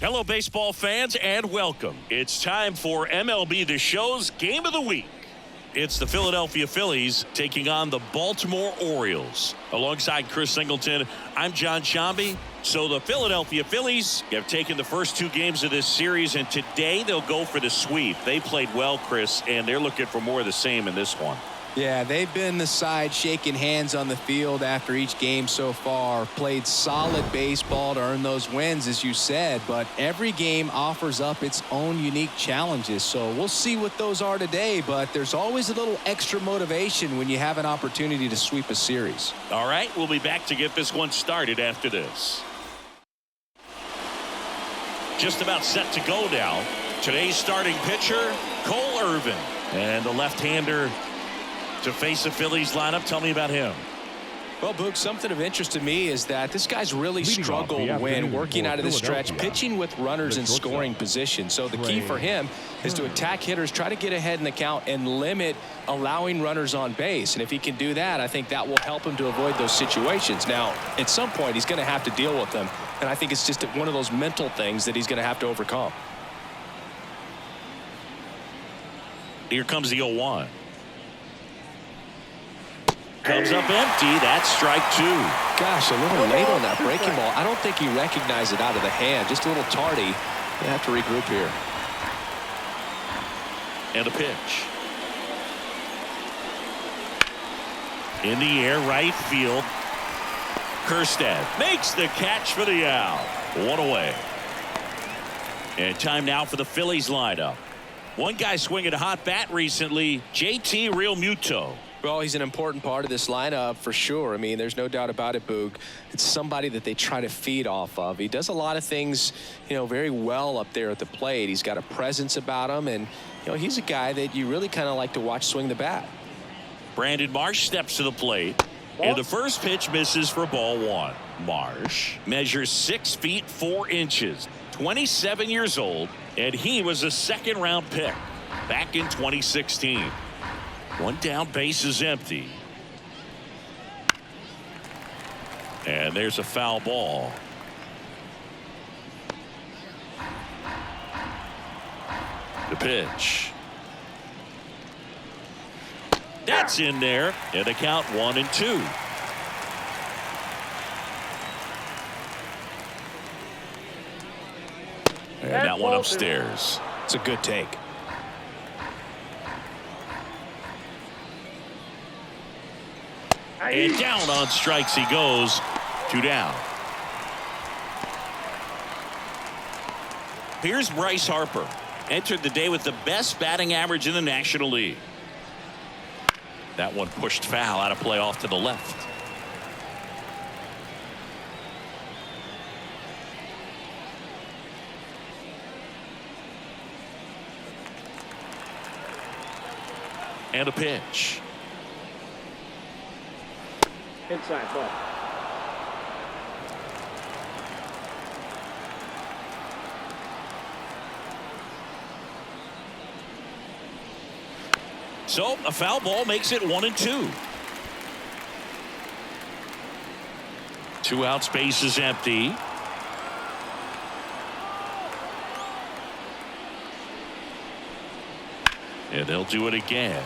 Hello, baseball fans, and welcome. It's time for MLB The Show's Game of the Week. It's the Philadelphia Phillies taking on the Baltimore Orioles. Alongside Chris Singleton, I'm John Shambi. So the Philadelphia Phillies have taken the first two games of this series, and today they'll go for the sweep. They played well, Chris, and they're looking for more of the same in this one. Yeah, they've been the side shaking hands on the field after each game so far. Played solid baseball to earn those wins, as you said, but every game offers up its own unique challenges. So we'll see what those are today, but there's always a little extra motivation when you have an opportunity to sweep a series. All right, we'll be back to get this one started after this. Just about set to go now. Today's starting pitcher, Cole Irvin, and the left-hander to face the Phillies lineup. Tell me about him. Well, Boog, something of interest to me is that this guy's really struggled when working out of the stretch, pitching with runners in scoring position. So the key for him is to attack hitters, try to get ahead in the count, and limit allowing runners on base. And if he can do that, I think that will help him to avoid those situations. Now, at some point, he's going to have to deal with them. And I think it's just one of those mental things that he's going to have to overcome. Here comes the 0-1. Comes up empty. That's strike two. Gosh, a little late on that breaking ball. I don't think he recognized it out of the hand. Just a little tardy. They have to regroup here. And a pitch. In the air, right field. Kjerstad makes the catch for the out. One away. And time now for the Phillies lineup. One guy swinging a hot bat recently, JT Realmuto. Well, he's an important part of this lineup for sure. I mean, there's no doubt about it, Boog. It's somebody that they try to feed off of. He does a lot of things, very well up there at the plate. He's got a presence about him, and, he's a guy that you really kind of like to watch swing the bat. Brandon Marsh steps to the plate, and the first pitch misses for ball one. Marsh measures 6 feet 4 inches, 27 years old, and he was a second-round pick back in 2016. One down, base is empty. And there's a foul ball. The pitch. That's in there. And the count 1-2. And that one upstairs. It's a good take. And down on strikes he goes. 2 down. Here's Bryce Harper. Entered the day with the best batting average in the National League. That one pushed foul out of play off to the left. And a pitch. Inside ball. So a foul ball makes it 1-2. 2 out, space is empty. And they'll do it again.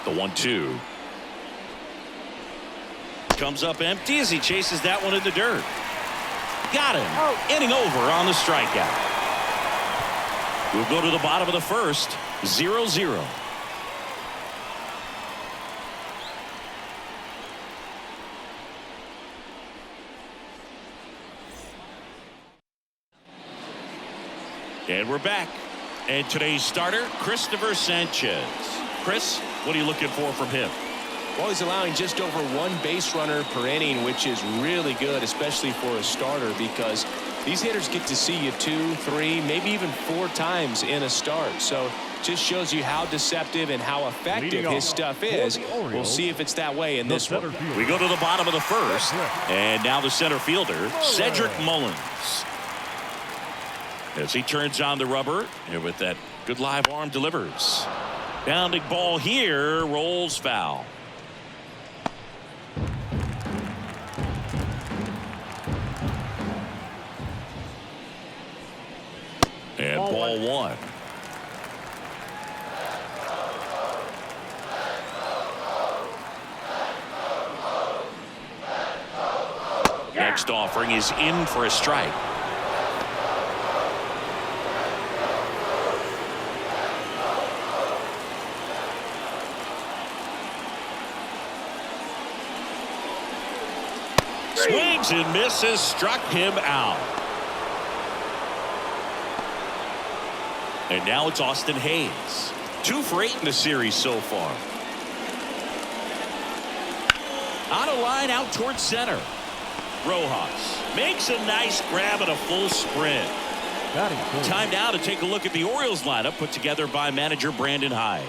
The 1-2 comes up empty as he chases that one in the dirt. Got him. Inning over on the strikeout. We'll go to the bottom of the first. 0-0. And we're back. And today's starter, Christopher Sanchez. Chris, what are you looking for from him? Well, he's allowing just over 1 base runner per inning, which is really good, especially for a starter, because these hitters get to see you 2, 3, maybe even 4 times in a start. So just shows you how deceptive and how effective his stuff is. We'll see if it's that way in this one. We go to the bottom of the first, and now the center fielder, Cedric Mullins. As he turns on the rubber, and with that good live arm delivers. Bounding ball here, rolls foul. And ball one. Next offering is in for a strike. Swings and misses, struck him out. And now it's Austin Hayes. 2 for 8 in the series so far. On a line out towards center. Rojas makes a nice grab and a full sprint. Time now to take a look at the Orioles lineup put together by manager Brandon Hyde.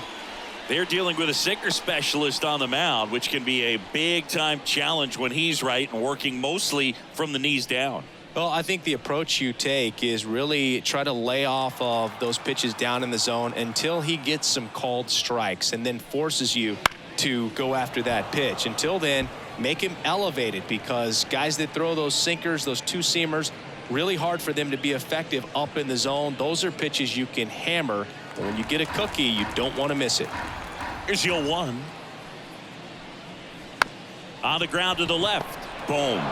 They're dealing with a sinker specialist on the mound, which can be a big-time challenge when he's right and working mostly from the knees down. Well, I think the approach you take is really try to lay off of those pitches down in the zone until he gets some called strikes and then forces you to go after that pitch. Until then, make him elevated, because guys that throw those sinkers, those two-seamers, really hard for them to be effective up in the zone. Those are pitches you can hammer. And when you get a cookie, you don't want to miss it. Here's your 1. On the ground to the left. Boom.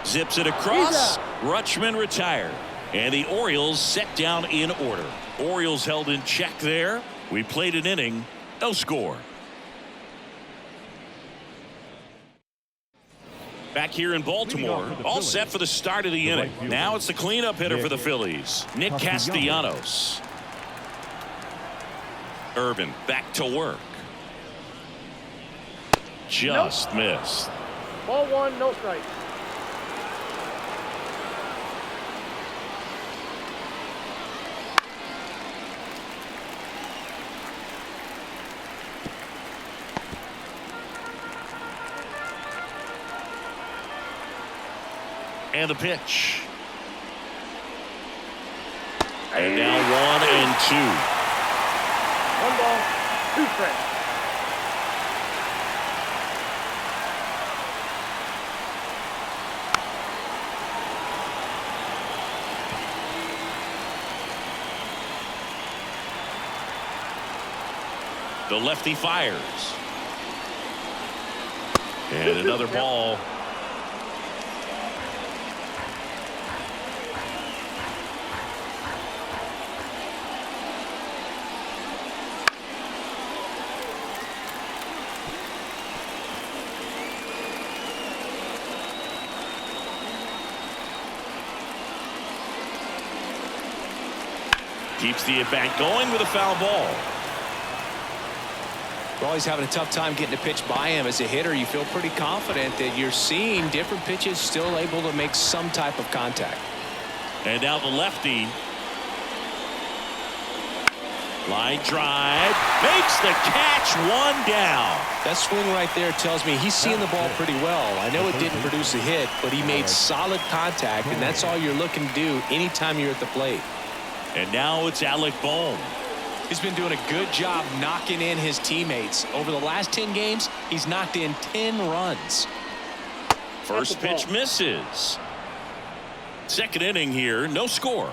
Zips it across. Rutschman retired. And the Orioles set down in order. Orioles held in check there. We played an inning. No score. Back here in Baltimore, all set for the start of the inning. Now it's the cleanup hitter for the Phillies, Nick Castellanos. Irvin back to work. Just missed. Ball 1, no strike. And the pitch. And now 1 and 2. 1 ball, 2 strikes. The lefty fires. And another ball. Keeps the at-bat going with a foul ball. Well, he's having a tough time getting a pitch by him. As a hitter, you feel pretty confident that you're seeing different pitches still able to make some type of contact. And now the lefty. Line drive. Makes the catch, 1 down. That swing right there tells me he's seeing the ball pretty well. I know it didn't produce a hit, but he made solid contact, and that's all you're looking to do anytime you're at the plate. And now it's Alec Bohm. He's been doing a good job knocking in his teammates. Over the last 10 games, he's knocked in 10 runs. First pitch misses. Second inning here, no score.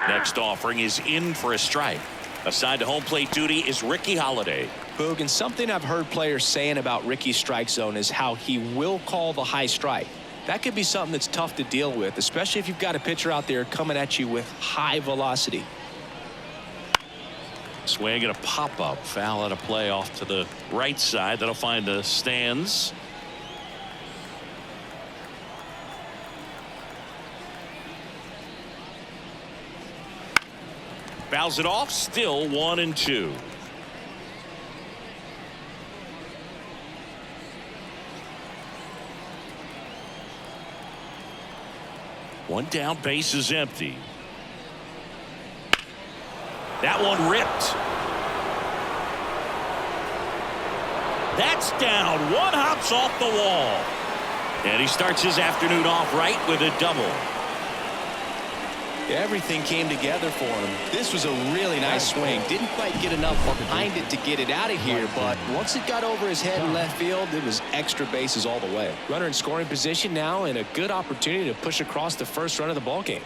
Next offering is in for a strike. Assigned to home plate duty is Ricky Holiday. Boog, and something I've heard players saying about Ricky's strike zone is how he will call the high strike. That could be something that's tough to deal with, especially if you've got a pitcher out there coming at you with high velocity. Swing and a pop-up. Foul at a play off to the right side. That'll find the stands. Fouls it off. Still 1 and 2. One down, base is empty. That one ripped. That's down. One hops off the wall. And he starts his afternoon off right with a double. Everything came together for him. This was a really nice swing. Didn't quite get enough behind it to get it out of here, but once it got over his head in left field, it was extra bases all the way. Runner in scoring position now, and a good opportunity to push across the first run of the ball game.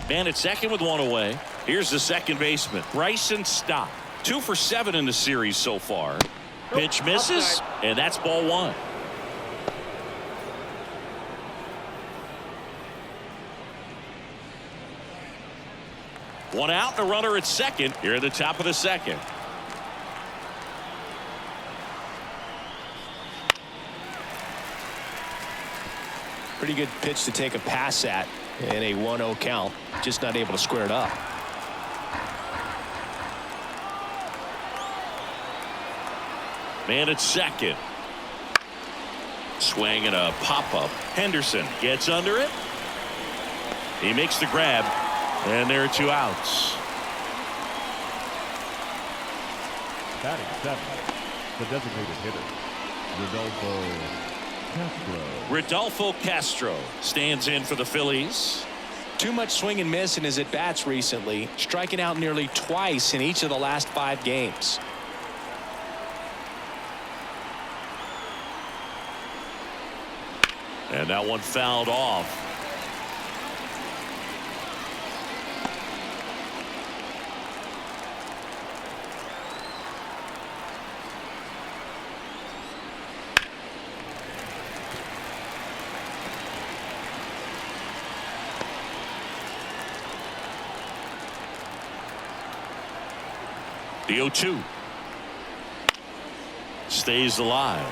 Man at second with one away. Here's the second baseman, Bryson Stott. 2 for 7 in the series so far. Pitch misses, and that's ball 1. One out, and a runner at second here at the top of the second. Pretty good pitch to take a pass at in a 1-0 count. Just not able to square it up. Man at second. Swing and a pop-up. Henderson gets under it. He makes the grab. And there are 2 outs. Batting 7, the designated hitter, Rodolfo Castro stands in for the Phillies. Too much swing and miss in his at-bats recently, striking out nearly twice in each of the last 5 games. And that one fouled off. The 0-2 stays alive.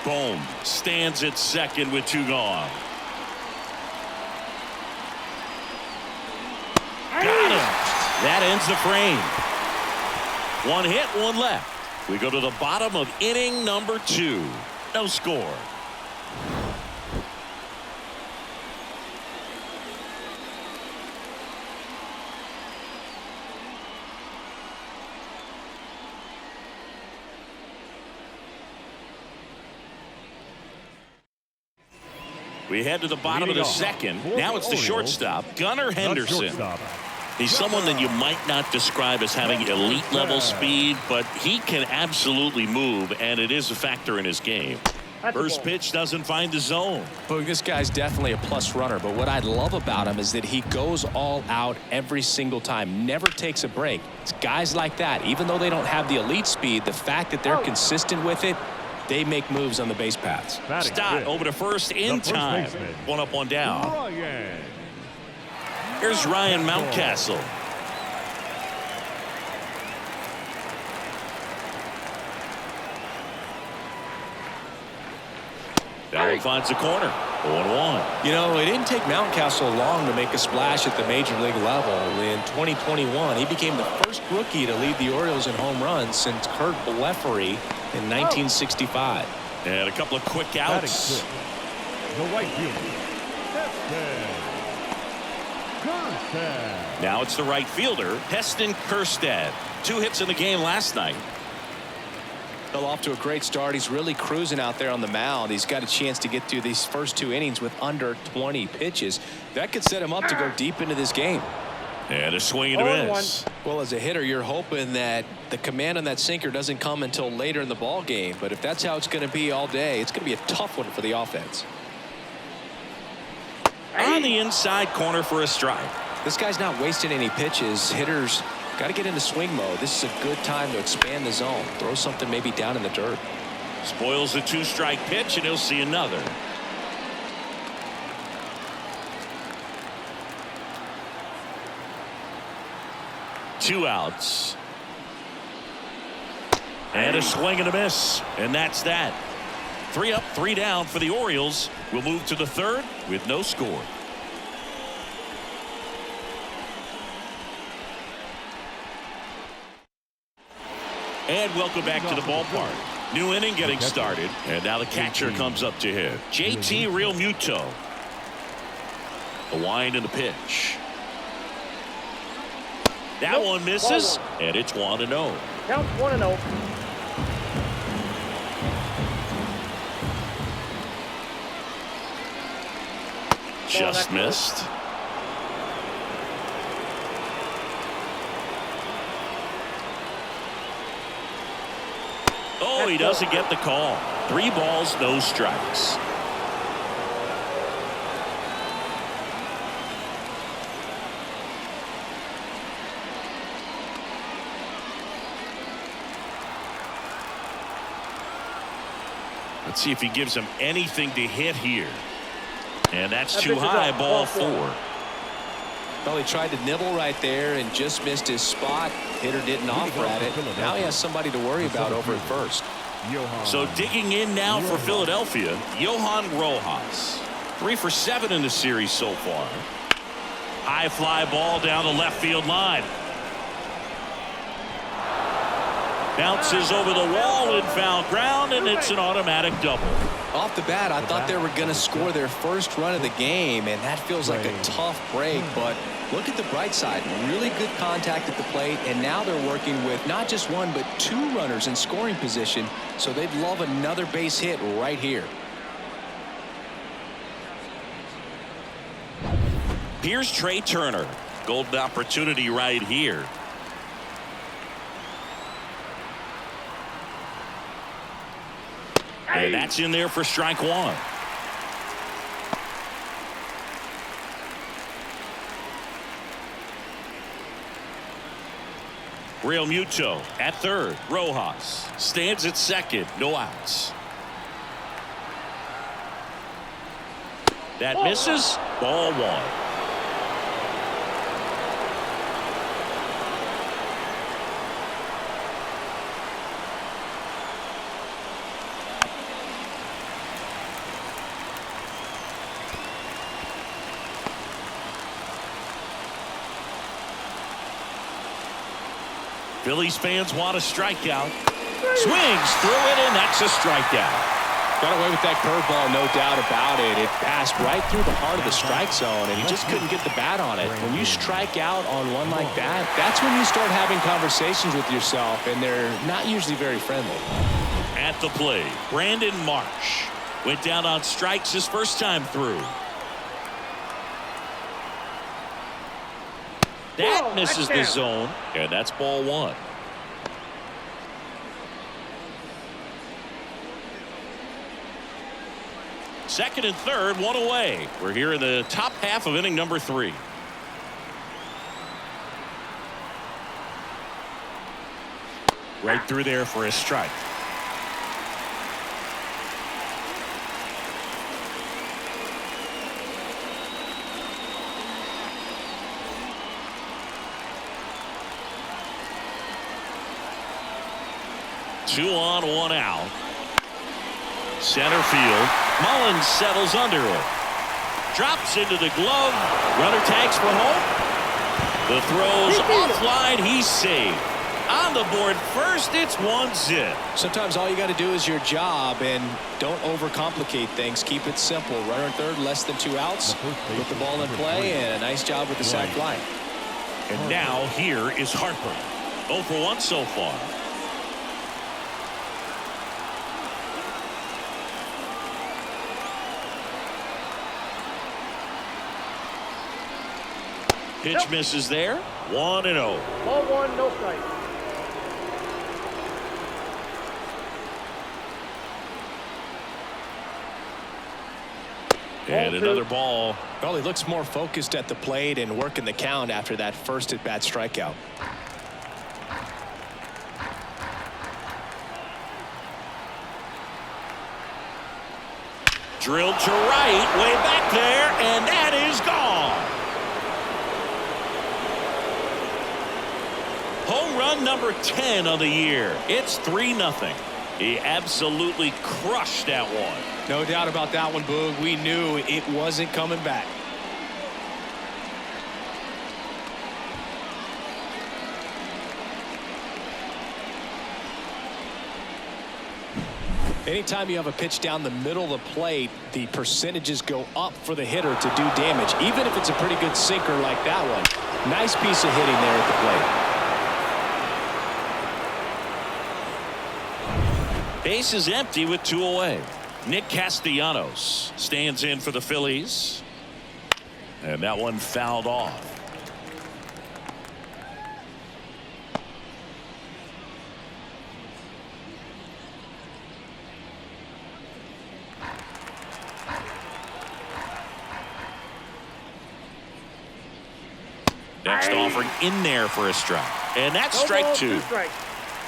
Bohm stands at second with 2 gone. Got him. That ends the frame. 1 hit, 1 left. We go to the bottom of inning number 2. No score. We head to the bottom of the second. Now it's the shortstop, Gunnar Henderson. He's someone that you might not describe as having elite level speed, but he can absolutely move, and it is a factor in his game. First pitch doesn't find the zone. Well, this guy's definitely a plus runner, but what I love about him is that he goes all out every single time, never takes a break. It's guys like that, even though they don't have the elite speed, the fact that they're consistent with it, they make moves on the base paths. Stott over to first in time. 1 up, 1 down. Here's Ryan Mountcastle. That one finds the corner. 0-1. You know, it didn't take Mountcastle long to make a splash at the major league level. In 2021, he became the first rookie to lead the Orioles in home runs since Kurt Blefary in 1965. And a couple of quick outs. The right fielder. Now it's the right fielder, Heston Kjerstad. 2 hits in the game last night. Well, off to a great start. He's really cruising out there on the mound. He's got a chance to get through these first 2 innings with under 20 pitches. That could set him up to go deep into this game. And a swing and a miss. Well, as a hitter, you're hoping that the command on that sinker doesn't come until later in the ball game. But if that's how it's going to be all day, it's going to be a tough one for the offense. On the inside corner for a strike. This guy's not wasting any pitches. Hitters got to get into swing mode. This is a good time to expand the zone. Throw something maybe down in the dirt. Spoils the 2-strike pitch, and he'll see another. Two outs. And a swing and a miss. And that's that. 3 up, 3 down for the Orioles. We'll move to the 3rd with no score. And welcome back to the ballpark. New inning getting started. And now the catcher comes up to hit. JT Realmuto. The wind and the pitch. That one misses. And it's 1-0. Count 1-0. Just missed. Oh, he doesn't get the call. 3 balls, no strikes. Let's see if he gives him anything to hit here. And that's too high, ball 4. Well, he tried to nibble right there and just missed his spot. Hitter didn't offer at it. Now he has somebody to worry about over at first. So digging in now for Philadelphia, Johan Rojas. 3 for 7 in the series so far. High fly ball down the left field line. Bounces over the wall in foul ground, and it's an automatic double. Off the bat, I thought they were going to score their first run of the game, and that feels like a tough break. But look at the bright side. Really good contact at the plate, and now they're working with not just 1 but 2 runners in scoring position, so they'd love another base hit right here. Here's Trey Turner. Golden opportunity right here. And that's in there for strike 1. Real Muto at third. Rojas stands at second. No outs. That misses. Ball 1. Phillies fans want a strikeout. Swings through it, and that's a strikeout. Got away with that curveball, no doubt about it. It passed right through the heart of the strike zone, and he just couldn't get the bat on it. When you strike out on one like that, that's when you start having conversations with yourself, and they're not usually very friendly. At the plate, Brandon Marsh went down on strikes his first time through. That misses the zone, and that's ball 1. Second and third, 1 away. We're here in the top half of inning number 3. Right through there for a strike. Two on, 1 out. Center field. Mullins settles under it. Drops into the glove. Runner tags for home. The throw's offline. He's saved. On the board first, it's 1-0. Sometimes all you got to do is your job, and don't overcomplicate things. Keep it simple. Runner in third, less than 2 outs. Put the ball in play, and a nice job with the sac fly. And now here is Harper. 0 for 1 so far. Pitch misses there. 1-0. Ball 1, no strike. And another ball. Well, he looks more focused at the plate and working the count after that first at-bat strikeout. Drilled to right, way back there, and that is gone. Home run number 10 of the year. It's 3-0. He absolutely crushed that one. No doubt about that one, Boog. We knew it wasn't coming back. Anytime you have a pitch down the middle of the plate, the percentages go up for the hitter to do damage, even if it's a pretty good sinker like that one. Nice piece of hitting there at the plate. Base is empty with 2 away. Nick Castellanos stands in for the Phillies. And that one fouled off. Next offering in there for a strike. And that's strike two.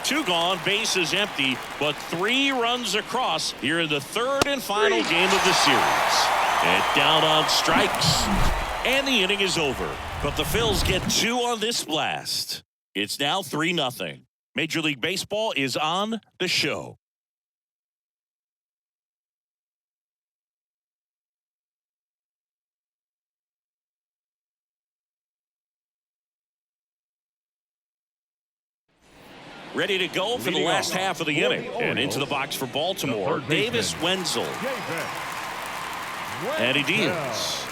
Two gone, bases empty, but 3 runs across here in the third and final game of the series. And down on strikes. And the inning is over. But the Phils get 2 on this blast. It's now 3-0. Major League Baseball is on the show. Ready to go for the last half of the inning. And into the box for Baltimore, Davis Wenzel. And he deals.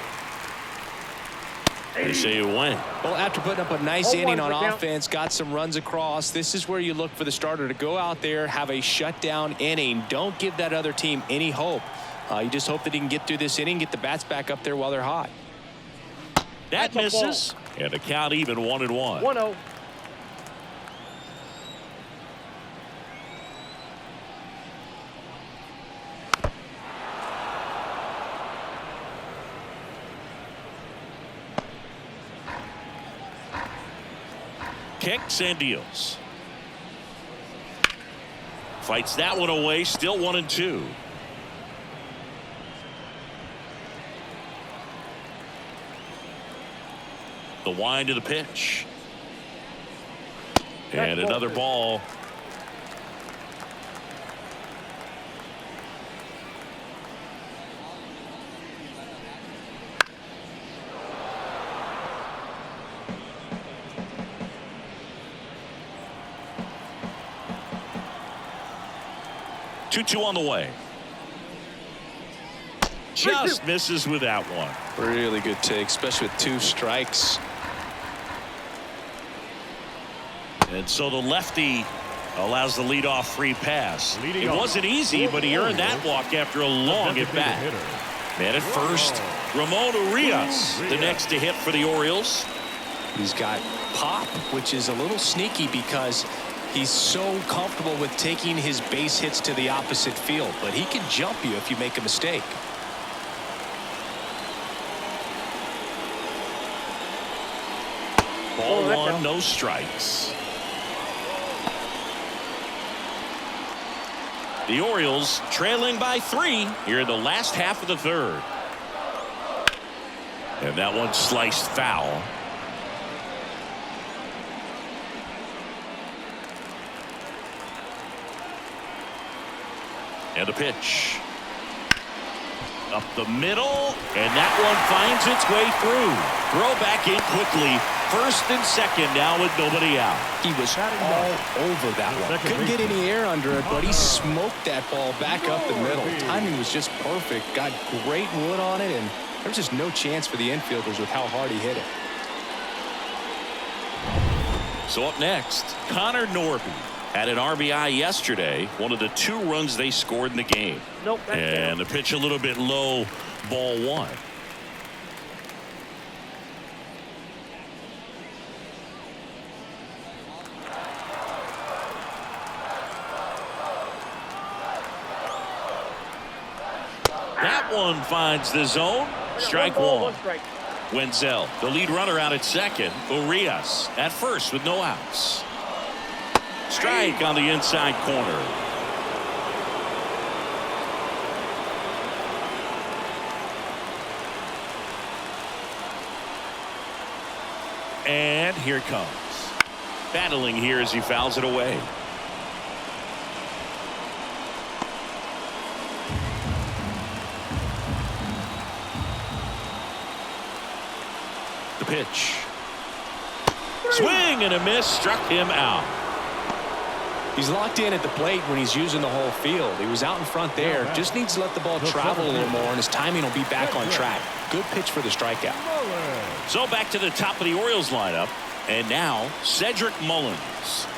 They say when. Well, after putting up a nice inning on offense, got some runs across, this is where you look for the starter to go out there, have a shutdown inning. Don't give that other team any hope. You just hope that he can get through this inning, get the bats back up there while they're hot. That misses. And the count even 1-1. 1-0. Kicks and deals. Fights that one away. Still 1-2. The wind of the pitch. And another ball. Two on the way. Just misses with that one. Really good take, especially with 2 strikes. And so the lefty allows the leadoff free pass. It wasn't easy, but he earned that walk after a long at bat. Man at first, Ramon Urias, the next to hit for the Orioles. He's got pop, which is a little sneaky because he's so comfortable with taking his base hits to the opposite field, but he can jump you if you make a mistake. Ball 1, no strikes. The Orioles trailing by 3 here in the last half of the third. And that one sliced foul. And the pitch. Up the middle, and that one finds its way through. Throw back in quickly. First and second now with nobody out. He was all over that one. Couldn't get any air under it, but he smoked that ball back up the middle. Timing was just perfect. Got great wood on it, and there was just no chance for the infielders with how hard he hit it. So up next, Connor Norby had an RBI yesterday, one of the 2 runs they scored in the game. And the pitch a little bit low, ball 1. That one finds the zone. Strike 1. Wenzel, the lead runner out at second. Urias at first with no outs. Strike on the inside corner. And here it comes. Battling here as he fouls it away. The pitch. Swing and a miss, struck him out. He's locked in at the plate when he's using the whole field. He was out in front there. Just needs to let the ball travel a little more, and his timing will be back on track. Good pitch for the strikeout. So back to the top of the Orioles lineup. And now Cedric Mullins.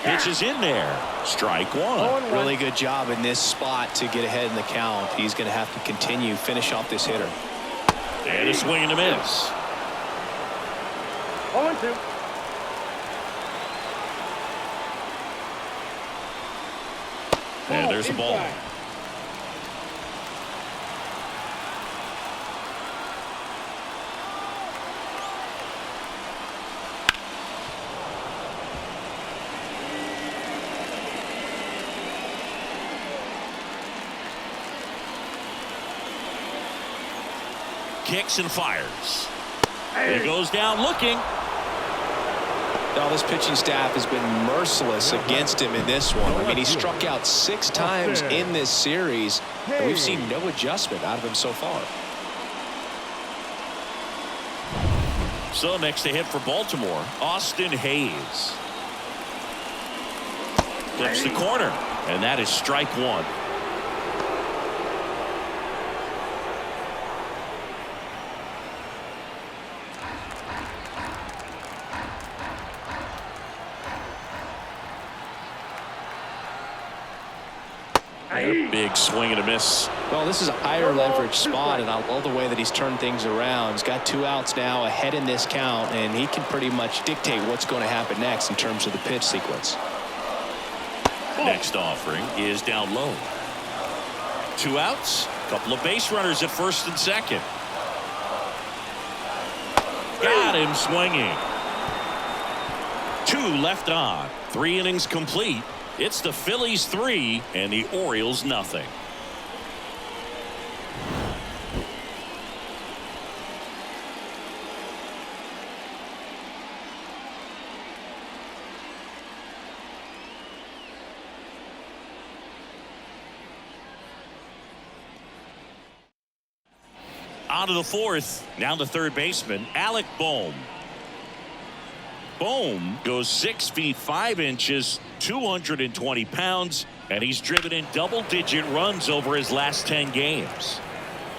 Pitch is in there. Strike one. Really good job in this spot to get ahead in the count. He's going to have to continue, finish off this hitter. And a swing and a miss. 0-2. And there's a ball. Kicks and fires. He goes down looking. Now this pitching staff has been merciless against him in this one. I mean, he struck out 6 times in this series, and we've seen no adjustment out of him so far. So next to hit for Baltimore, Austin Hayes. Flips the corner, and that is strike one. Big swing and a miss. Well, this is a higher leverage spot, and I love the way that he's turned things around. He's got 2 outs now ahead in this count, and he can pretty much dictate what's going to happen next in terms of the pitch sequence. Next offering is down low. 2 outs, couple of base runners at first and second. Got him swinging. 2 left on. 3 innings complete. It's the Phillies 3 and the Orioles nothing. On to the 4th. Now the third baseman, Alec Bohm. Bohm goes 6 feet 5 inches, 220 pounds, and he's driven in double-digit runs over his last 10 games.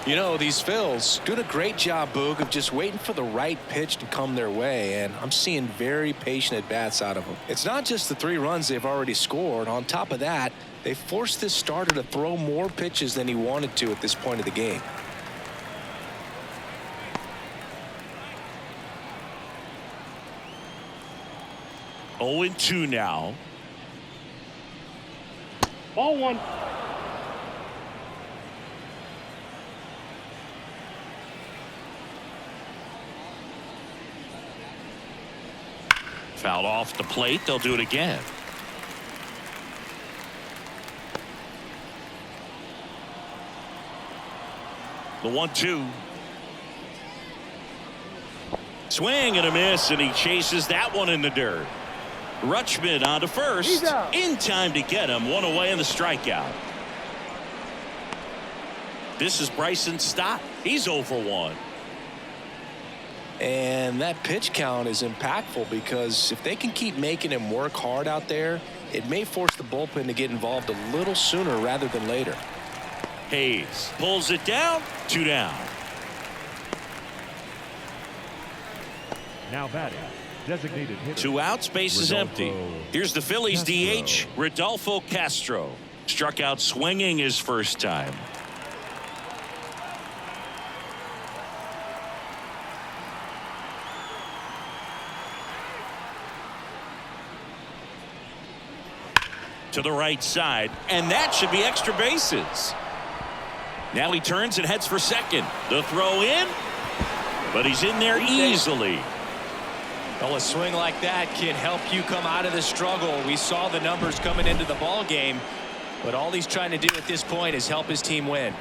You know, these Phils doing a great job, Boog, of just waiting for the right pitch to come their way, and I'm seeing very patient at-bats out of them. It's not just the 3 runs they've already scored. On top of that, they forced this starter to throw more pitches than he wanted to at this point of the game. Oh and 2 now. Ball 1. Fouled off the plate. They'll do it again. The 1-2. Swing and a miss, and he chases that one in the dirt. Rutschman on to first. In time to get him. 1 away in the strikeout. This is Bryson Stott. He's 0 for 1. And that pitch count is impactful because if they can keep making him work hard out there, it may force the bullpen to get involved a little sooner rather than later. Hayes pulls it down. 2 down. Now batting. Designated hitter. 2 outs, base is empty. Here's the Phillies DH, Rodolfo Castro. Struck out swinging his first time. To the right side, and that should be extra bases. Now he turns and heads for second. The throw in, but he's in there easily. Well, a swing like that can help you come out of the struggle. We saw the numbers coming into the ball game, but all he's trying to do at this point is help his team win.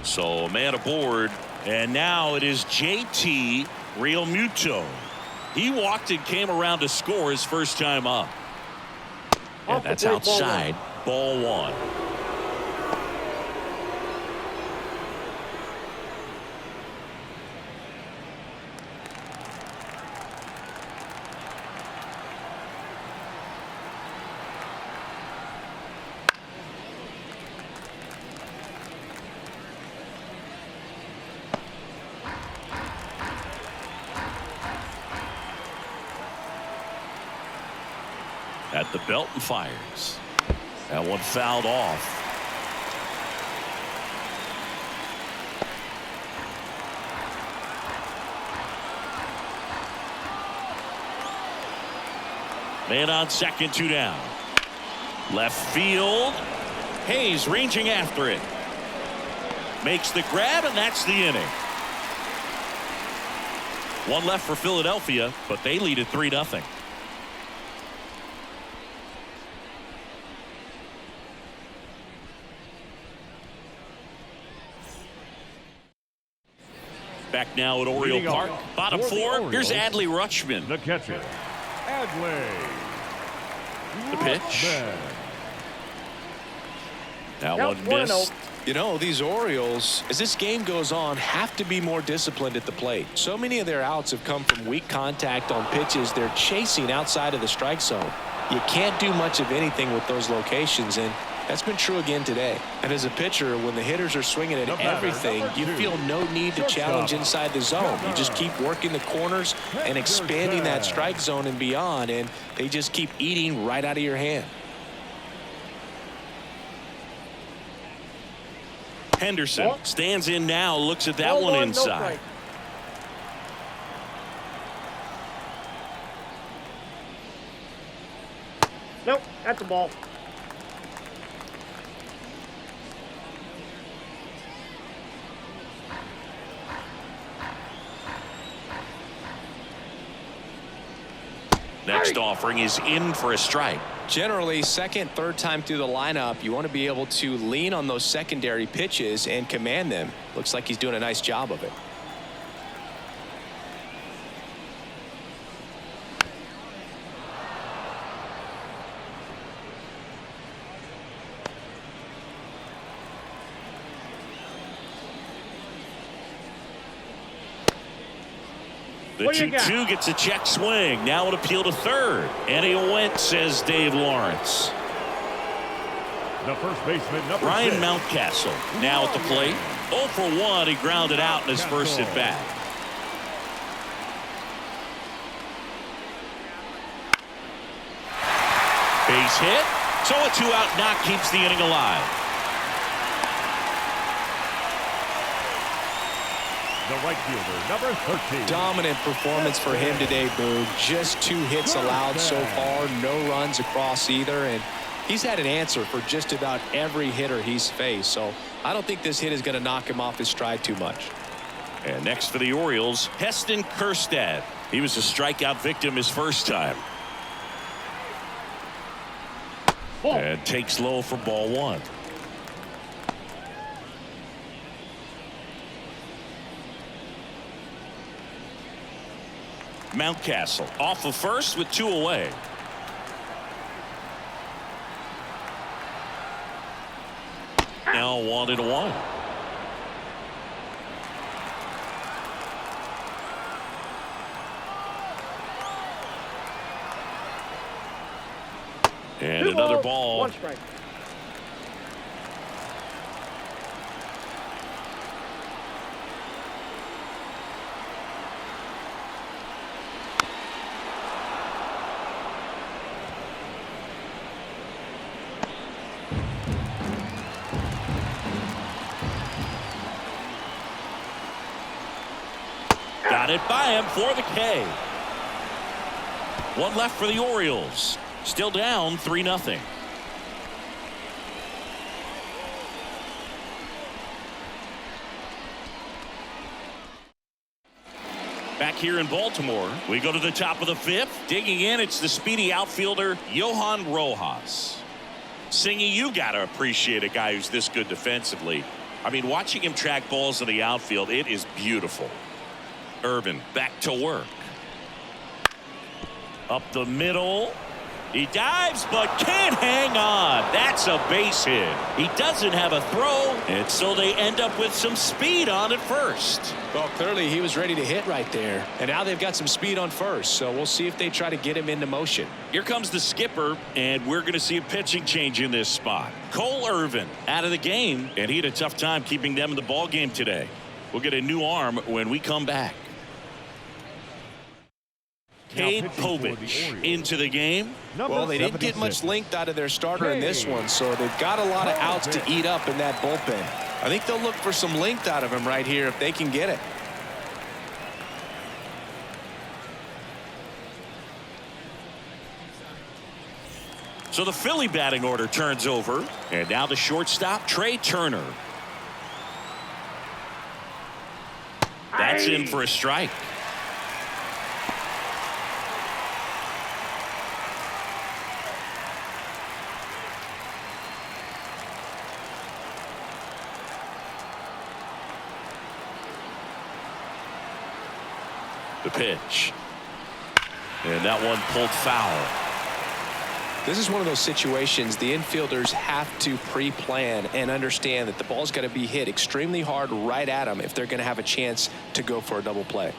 So a man aboard, and now it is JT Realmuto. He walked and came around to score his first time up. And that's outside. Ball 1. At the belt and fires. That one fouled off. Man on second, 2 down. Left field. Hayes ranging after it. Makes the grab, and that's the inning. One left for Philadelphia, but they lead at 3-0. Back now at Oriole Park. Bottom 4. Here's Adley Rutschman. The catcher, Adley. The pitch. That Yep, one missed. You know, these Orioles, as this game goes on, have to be more disciplined at the plate. So many of their outs have come from weak contact on pitches they're chasing outside of the strike zone. You can't do much of anything with those locations, and that's been true again today. And as a pitcher, when the hitters are swinging at everything, you feel no need to challenge inside the zone. You just keep working the corners and expanding that strike zone and beyond, and they just keep eating right out of your hand. Henderson stands in now, looks at that one inside. Nope, that's a ball. Next offering is in for a strike. Generally, second, third time through the lineup, you want to be able to lean on those secondary pitches and command them. Looks like he's doing a nice job of it. The 2-2 gets a check swing. Now an appeal to third. And he went, says Dave Lawrence. The first baseman, number Ryan 6. Mountcastle now at the plate. 0 for 1. He grounded out in his first at bat. Base hit. So a 2-out knock keeps the inning alive. The right fielder, number 13. Dominant performance for him today, Boog. Just 2 hits allowed so far, no runs across either, and he's had an answer for just about every hitter he's faced. So I don't think this hit is going to knock him off his stride too much. And next for the Orioles, Heston Kjerstad. He was a strikeout victim his first time. And takes low for ball 1. Mountcastle off of first with 2 away. Now 1-1. And another ball. 1 strike. Got it by him for the K. 1 left for the Orioles. Still down 3-0. Back here in Baltimore, we go to the top of the 5th. Digging in, it's the speedy outfielder, Johan Rojas. Singy, you got to appreciate a guy who's this good defensively. I mean, watching him track balls in the outfield, it is beautiful. Irvin back to work. Up the middle. He dives but can't hang on. That's a base hit. He doesn't have a throw, and so they end up with some speed on at first. Well, clearly he was ready to hit right there, and now they've got some speed on first, so we'll see if they try to get him into motion. Here comes the skipper, and we're going to see a pitching change in this spot. Cole Irvin out of the game, and he had a tough time keeping them in the ball game today. We'll get a new arm when we come back. Cade Povich into the game. Well, they didn't get much length out of their starter in this one, so they've got a lot of outs to eat up in that bullpen. I think they'll look for some length out of him right here if they can get it. So the Philly batting order turns over, and now the shortstop, Trey Turner. That's in for a strike. The pitch. And that one pulled foul. This is one of those situations the infielders have to pre-plan and understand that the ball's got to be hit extremely hard right at them if they're going to have a chance to go for a double play.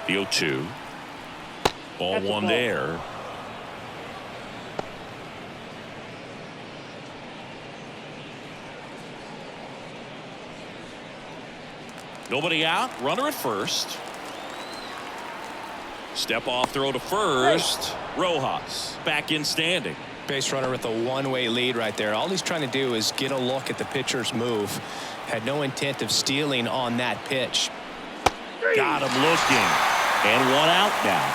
The 0-2. Ball one there. Nobody out. Runner at first. Step off throw to first. Rojas back in standing. Base runner with a one-way lead right there. All he's trying to do is get a look at the pitcher's move. Had no intent of stealing on that pitch. Got him looking. And one out now.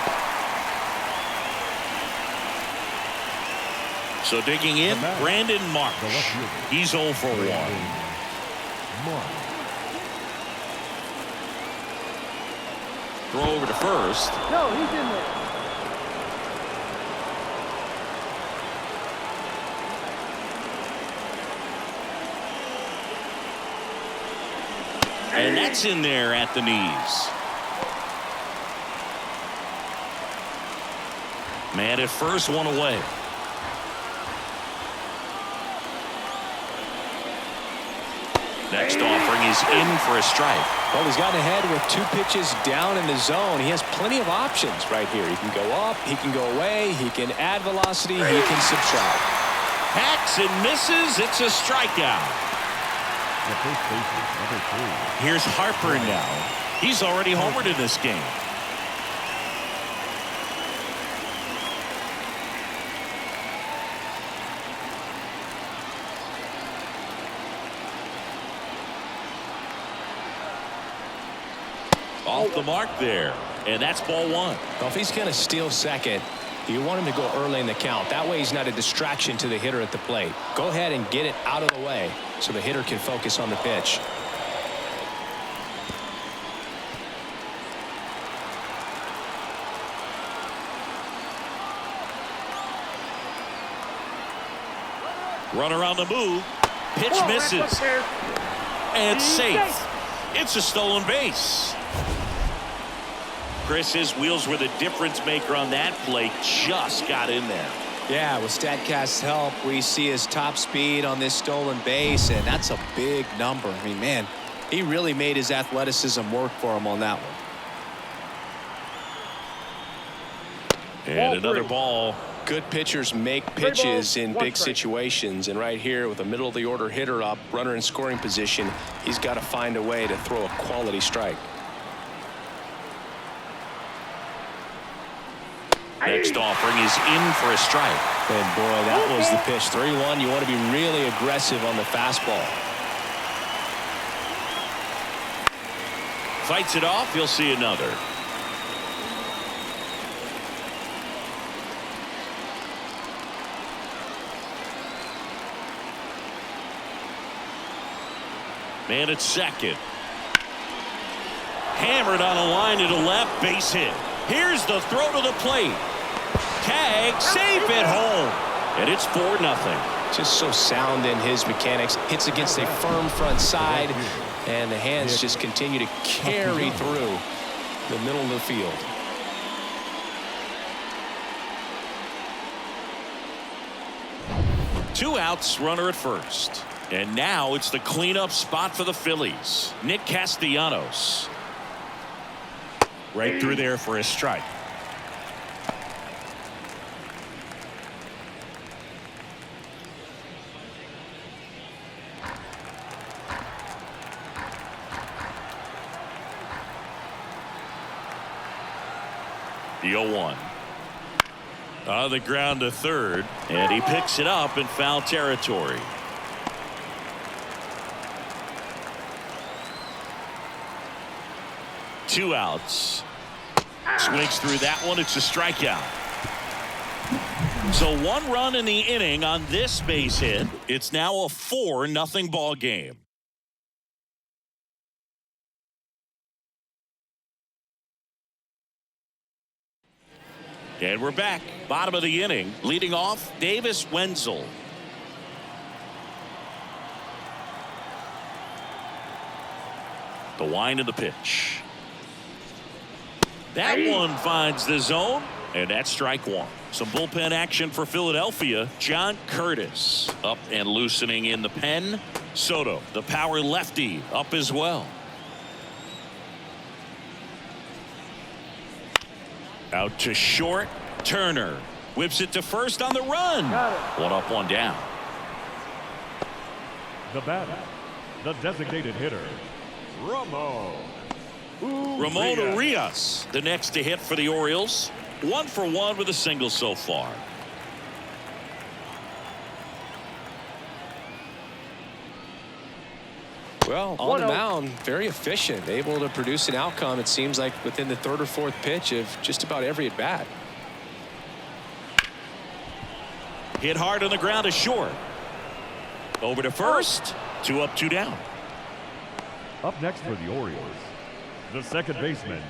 So digging in, Brandon Marsh. He's 0 for 1. Throw over to first. No, he's in there. And that's in there at the knees. Man at first, one away. Next offering is in for a strike. Well, he's gotten ahead with 2 pitches down in the zone. He has plenty of options right here. He can go up, he can go away, he can add velocity, he can subtract. Hacks and misses. It's a strikeout. Here's Harper now. He's already homered in this game. Off the mark there, and that's ball 1. Well, if he's going to steal second, you want him to go early in the count. That way he's not a distraction to the hitter at the plate. Go ahead and get it out of the way so the hitter can focus on the pitch. Runner on the move. Pitch misses. And safe. It's a stolen base. Chris, his wheels were the difference maker on that play. Just got in there. Yeah, with StatCast's help, we see his top speed on this stolen base, and that's a big number. I mean, man, he really made his athleticism work for him on that one. And another ball. Good pitchers make pitches in big situations, and right here with a middle of the order hitter up, runner in scoring position, he's got to find a way to throw a quality strike. Next offering is in for a strike. And boy, that was the pitch. 3-1. You want to be really aggressive on the fastball. Fights it off. You'll see another. Man at second. Hammered on a line to the left. Base hit. Here's the throw to the plate. Tag, safe at home. And it's 4-0. Just so sound in his mechanics. Hits against a firm front side, and the hands just continue to carry through the middle of the field. Two outs, runner at first. And now it's the cleanup spot for the Phillies. Nick Castellanos. Right through there for a strike. The 0-1. On the ground to third, and he picks it up in foul territory. Two outs. Swings through that one. It's a strikeout. So 1 run in the inning on this base hit. It's now a 4-0 ball game. And we're back. Bottom of the inning. Leading off, Davis Wenzel. The wind of the pitch. That one finds the zone, and that's strike 1. Some bullpen action for Philadelphia. John Curtis up and loosening in the pen. Soto, the power lefty, up as well. Out to short. Turner whips it to first on the run. One up, one down. The batter, the designated hitter, Ramon Urias, the next to hit for the Orioles. 1 for 1 with a single so far. Well, on the mound, very efficient, able to produce an outcome, it seems like, within the 3rd or 4th pitch of just about every at bat. Hit hard on the ground to short. Over to first. 2 up, 2 down. Up next for the Orioles, the second baseman,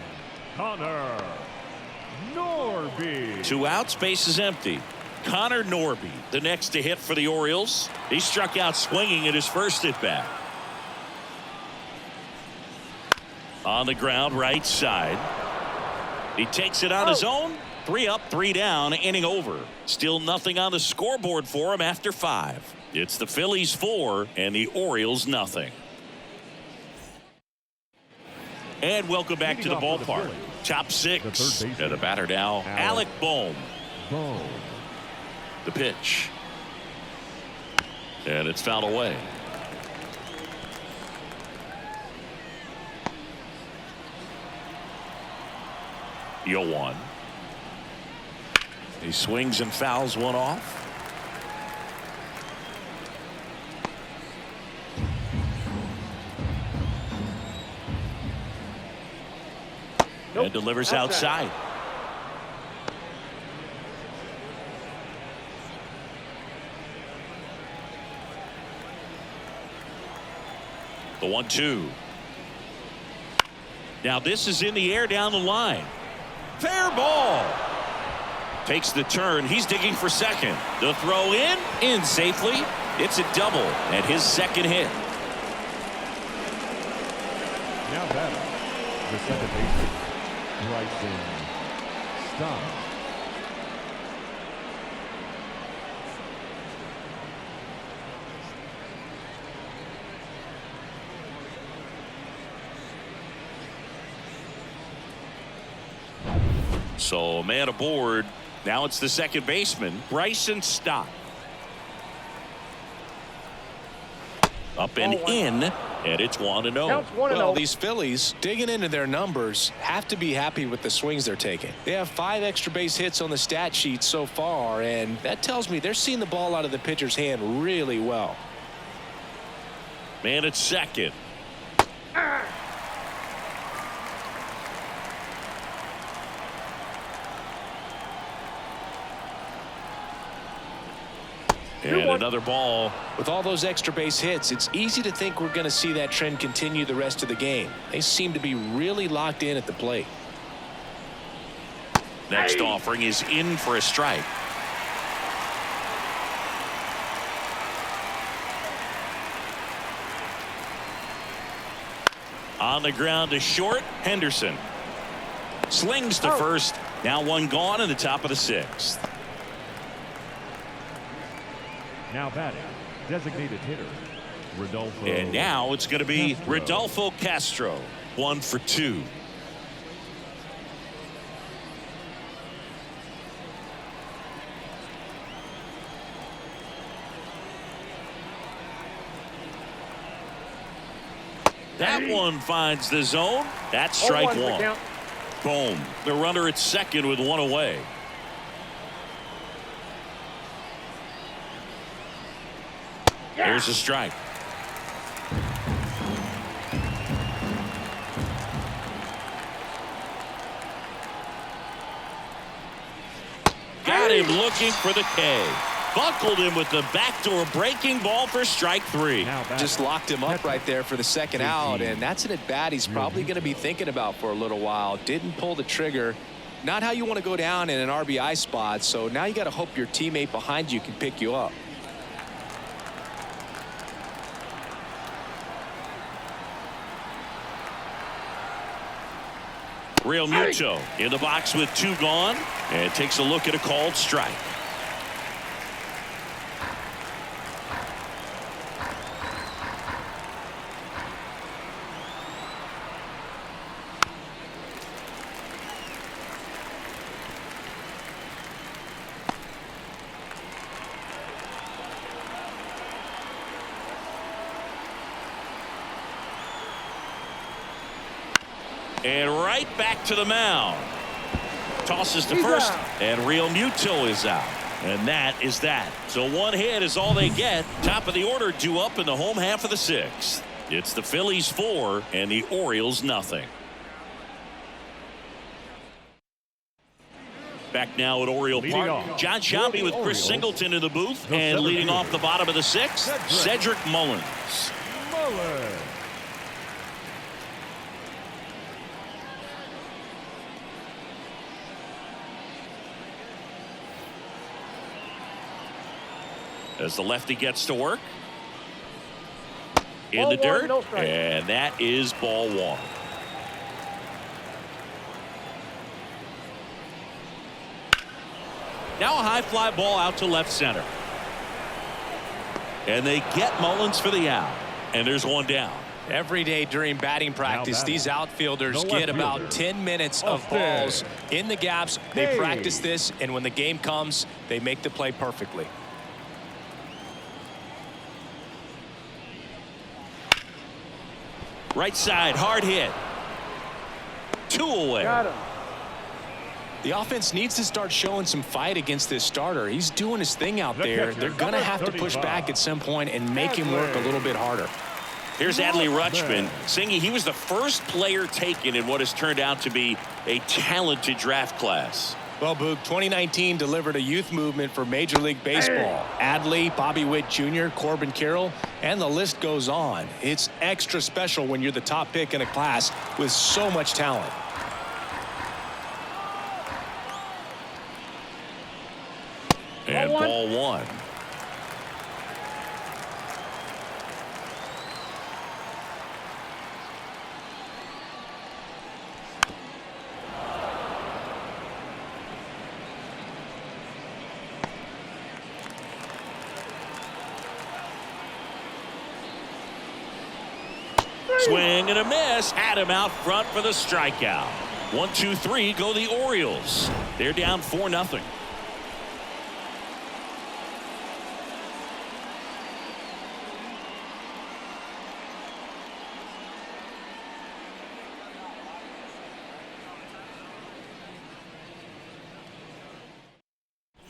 Connor Norby. 2 outs, base is empty. Connor Norby, the next to hit for the Orioles. He struck out swinging at his first at bat. On the ground, right side. He takes it on his own. 3 up, 3 down, inning over. Still nothing on the scoreboard for him after 5. It's the Phillies 4 and the Orioles nothing. And welcome back to the ballpark. Top 6. And the batter now, Alec Bohm. The pitch. And it's fouled away. The 0-1. He swings and fouls one off. And delivers outside. The 1-2. Now this is in the air down the line. Fair ball. Takes the turn. He's digging for second. The throw in safely. It's a double and his second hit. Now batter, the second baseman, Bryson Stott. So man aboard. Now it's the second baseman, Bryson Stott. Up and in, and it's 1-0. Well, these Phillies, digging into their numbers, have to be happy with the swings they're taking. They have 5 extra base hits on the stat sheet so far, and that tells me they're seeing the ball out of the pitcher's hand really well. Man at second. And another ball. With all those extra base hits, it's easy to think we're going to see that trend continue the rest of the game. They seem to be really locked in at the plate. Next offering is in for a strike. On the ground to short, Henderson. Slings to first. Now one gone in the top of the 6th. Now batting, designated hitter, Rodolfo. And now it's going to be Rodolfo Castro. 1 for 2. That one finds the zone. That's strike 1. Boom. The runner at second with one away. Here's a strike. Got him looking for the K. Buckled him with the backdoor breaking ball for strike 3. Just locked him up right there for the second out, and that's an at-bat he's probably going to be thinking about for a little while. Didn't pull the trigger. Not how you want to go down in an RBI spot, so now you got to hope your teammate behind you can pick you up. Real Muto in the box with 2 gone, and takes a look at a called strike. And right back to the mound. Tosses to first, and Real Muto is out. And that is that. So 1 hit is all they get. Top of the order due up in the home half of the 6th. It's the Phillies 4 and the Orioles nothing. Back now at Oriole Park. John Sciambi with Chris Singleton in the booth. And leading off the bottom of the 6th, Cedric Mullins. As the lefty gets to work. In the dirt. And that is ball 1. Now a high fly ball out to left center. And they get Mullins for the out. And there's 1 down. Every day during batting practice, these outfielders get about 10 minutes of balls in the gaps. They practice this, and when the game comes, they make the play perfectly. Right side, hard hit. 2 away. Got him. The offense needs to start showing some fight against this starter. He's doing his thing out there. They're going to have to push back at some point and make him work a little bit harder. Here's Adley Rutschman. Singy, he was the first player taken in what has turned out to be a talented draft class. Well, Boog, 2019 delivered a youth movement for Major League Baseball. Adley, Bobby Witt Jr., Corbin Carroll, and the list goes on. It's extra special when you're the top pick in a class with so much talent. And ball 1. Swing and a miss. Had him out front for the strikeout. 1, 2, 3 go the Orioles. They're down 4-0.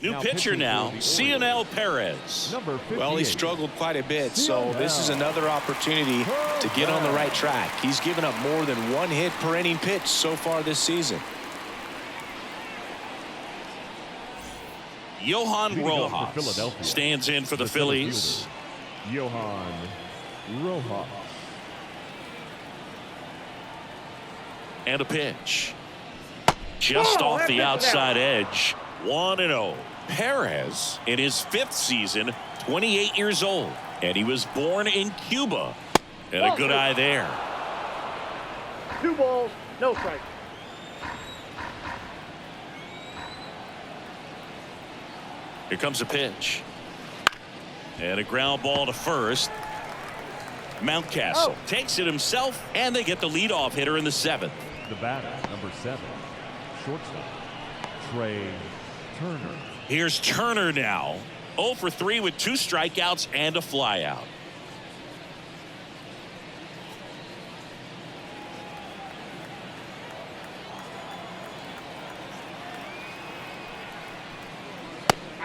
New pitcher now, Cionel Perez. Well, he struggled quite a bit, so this is another opportunity to get on the right track. He's given up more than 1 hit per inning pitch so far this season. Johan Rojas stands in for the Phillies. Johan Rojas. And a pitch. Just off the outside edge. 1-0. Perez in his 5th season, 28 years old, and he was born in Cuba. And a good eye there. 2 balls, no strike. Here comes a pitch. And a ground ball to first. Mountcastle takes it himself, and they get the leadoff hitter in the 7th. The batter, number 7, shortstop, Trey Turner. Here's Turner now. 0 for 3 with 2 strikeouts and a flyout.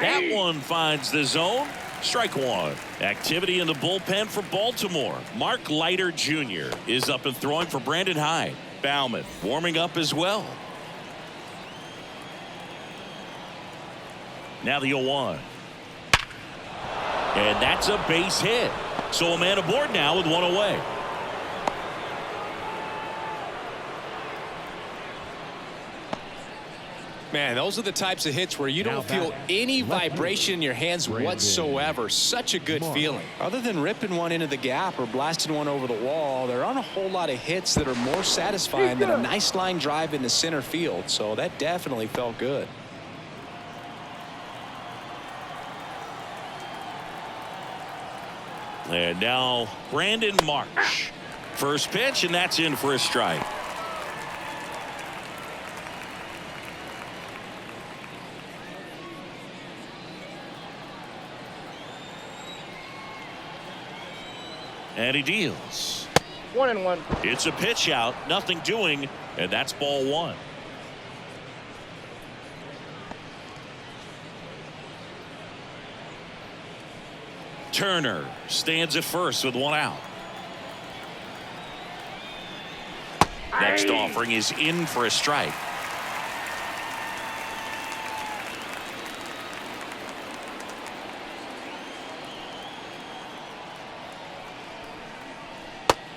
That one finds the zone. Strike one. Activity in the bullpen for Baltimore. Mark Leiter Jr. is up and throwing for Brandon Hyde. Bauman warming up as well. Now the 0-1. And that's a base hit. So a man aboard now with one away. Man, those are the types of hits where you don't feel any vibration in your hands whatsoever. Such a good feeling. Other than ripping one into the gap or blasting one over the wall, there aren't a whole lot of hits that are more satisfying than a nice line drive into center field. So that definitely felt good. And now Brandon Marsh. First pitch, and that's in for a strike. And he deals. 1-1. It's a pitch out, nothing doing, and that's ball one. Turner stands at first with one out. Next offering is in for a strike.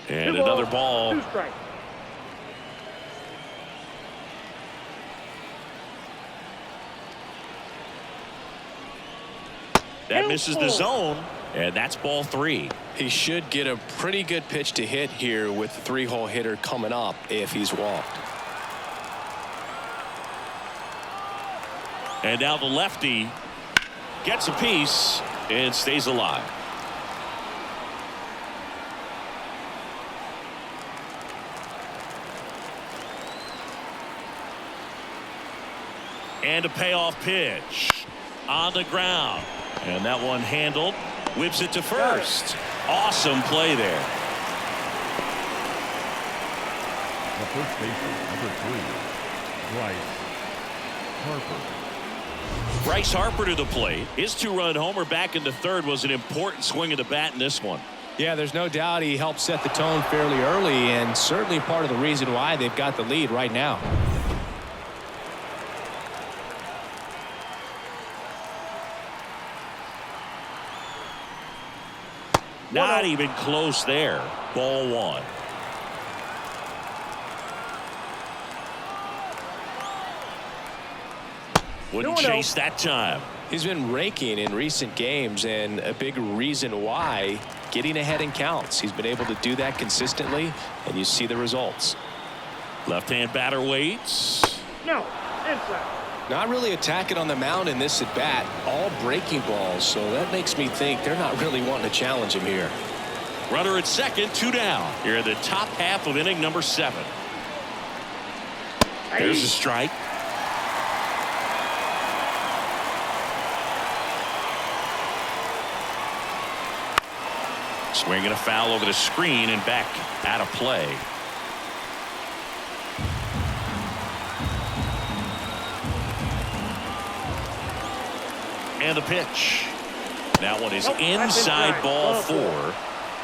And another ball. 2 strikes. That misses the zone, and that's ball 3. He should get a pretty good pitch to hit here with the 3-hole hitter coming up if he's walked. And now the lefty gets a piece and stays alive. And a payoff pitch on the ground. And that one handled. Whips it to first. Awesome play there. The first baseman, number 3, Harper. Bryce Harper to the plate. His 2-run homer back into third was an important swing of the bat in this one. Yeah, there's no doubt he helped set the tone fairly early, and certainly part of the reason why they've got the lead right now. Not even close there. Ball 1. Wouldn't chase that time. He's been raking in recent games, and a big reason why, getting ahead in counts. He's been able to do that consistently, and you see the results. Left-hand batter waits. No, inside. Not really attacking on the mound in this at bat. All breaking balls, so that makes me think they're not really wanting to challenge him here. Runner at second, 2 down. Here in the top half of inning number 7. There's a strike. Swinging a foul over the screen and back out of play. And the pitch. That one is inside ball 4.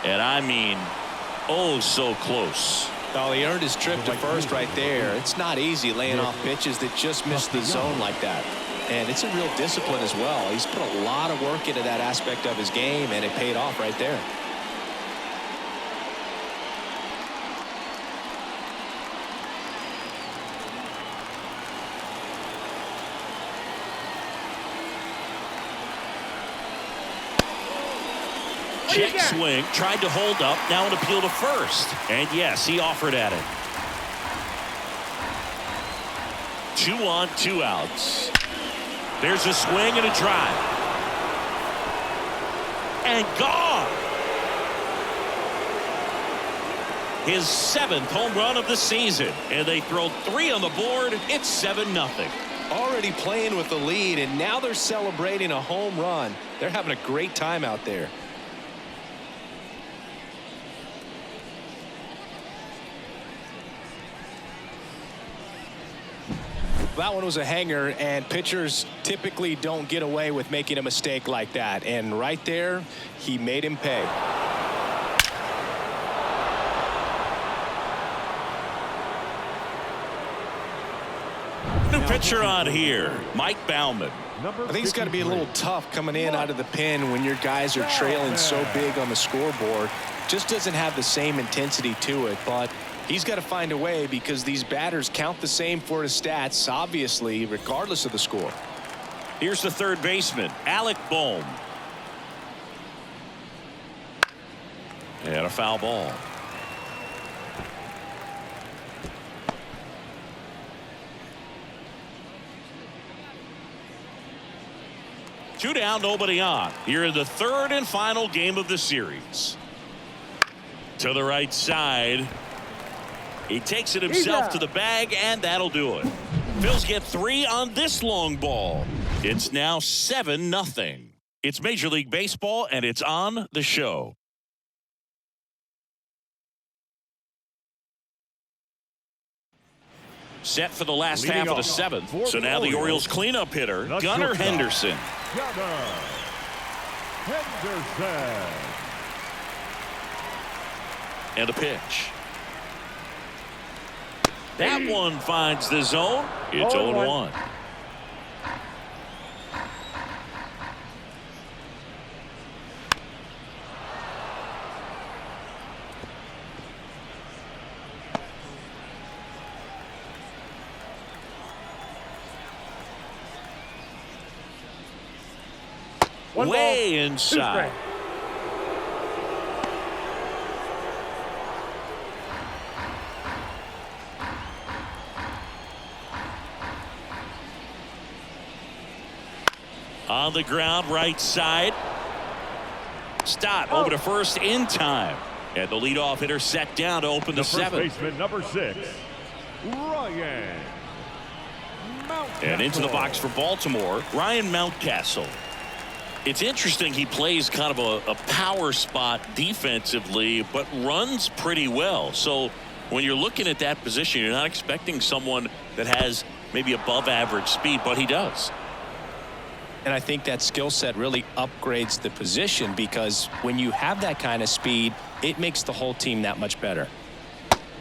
And I mean, oh, so close. Oh, he earned his trip to first right there. It's not easy laying off pitches that just miss the zone like that. And it's a real discipline as well. He's put a lot of work into that aspect of his game, and it paid off right there. Check swing, tried to hold up, now an appeal to first. And yes, he offered at it. 2 on, 2 outs. There's a swing and a drive. And gone. His 7th home run of the season. And they throw 3 on the board. It's 7-0. Already playing with the lead, and now they're celebrating a home run. They're having a great time out there. That one was a hanger, and pitchers typically don't get away with making a mistake like that. And right there, he made him pay. New pitcher on here, Mike Baumann. I think it's got to be a little tough coming in out of the pen when your guys are trailing so big on the scoreboard. Just doesn't have the same intensity to it, but he's got to find a way because these batters count the same for his stats, obviously, regardless of the score. Here's the third baseman, Alec Bohm. And a foul ball. Two down, nobody on. Here in the third and final game of the series. To the right side. He takes it himself to the bag, and that'll do it. Phils get 3 on this long ball. It's now 7-0. It's Major League Baseball, and it's on the show. Set for the last half of the 7th. So now the Orioles cleanup hitter, Gunnar Henderson. Gunnar Henderson. And a pitch. That one finds the zone. It's 0-1. Way inside. On the ground, right side. Stott over to first in time. And the leadoff hitter set down to open the 7th. Baseman number 6, Ryan Mountcastle. And into the box for Baltimore, Ryan Mountcastle. It's interesting, he plays kind of a power spot defensively, but runs pretty well. So when you're looking at that position, you're not expecting someone that has maybe above average speed, but he does. And I think that skill set really upgrades the position because when you have that kind of speed, it makes the whole team that much better.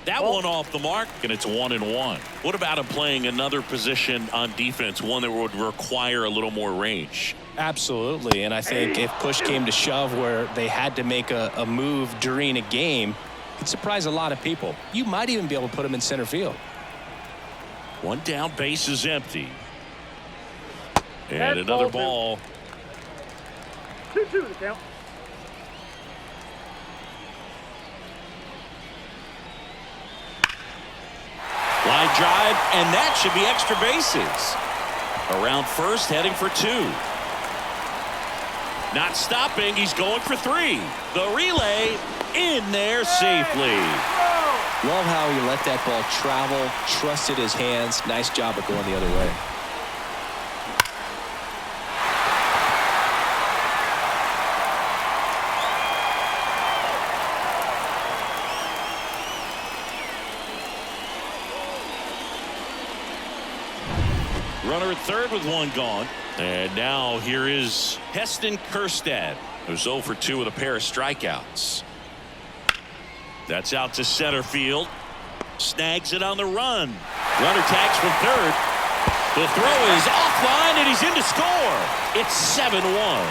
That one off the mark, and it's 1-1. What about him playing another position on defense, one that would require a little more range? Absolutely, and I think if push came to shove where they had to make a move during a game, it'd surprise a lot of people. You might even be able to put him in center field. One down, base is empty. And another ball. 2-2 the count. Line drive, and that should be extra bases. Around first, heading for 2. Not stopping, he's going for 3. The relay in there safely. Love how he let that ball travel, trusted his hands. Nice job of going the other way. Runner at third with 1 gone. And now here is Heston Kjerstad, who's 0 for 2 with a pair of strikeouts. That's out to center field. Snags it on the run. Runner tags from third. The throw is offline, and he's in to score. It's 7-1.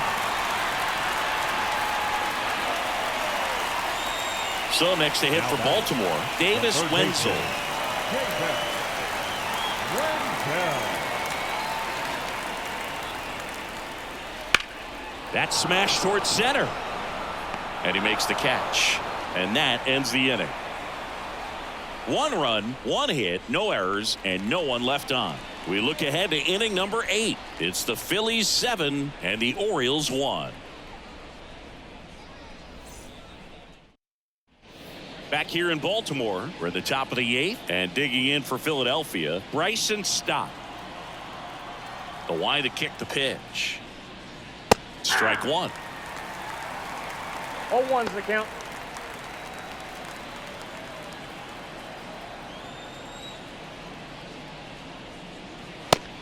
So next to hit for Baltimore, Davis Wenzel. That smash towards center. And he makes the catch. And that ends the inning. 1 run, 1 hit, no errors, and no one left on. We look ahead to inning number 8. It's the Phillies 7 and the Orioles 1. Back here in Baltimore, we're at the top of the 8th, and digging in for Philadelphia, Bryson Stott. The Y to kick the pitch. Strike 1. 0-1's the count.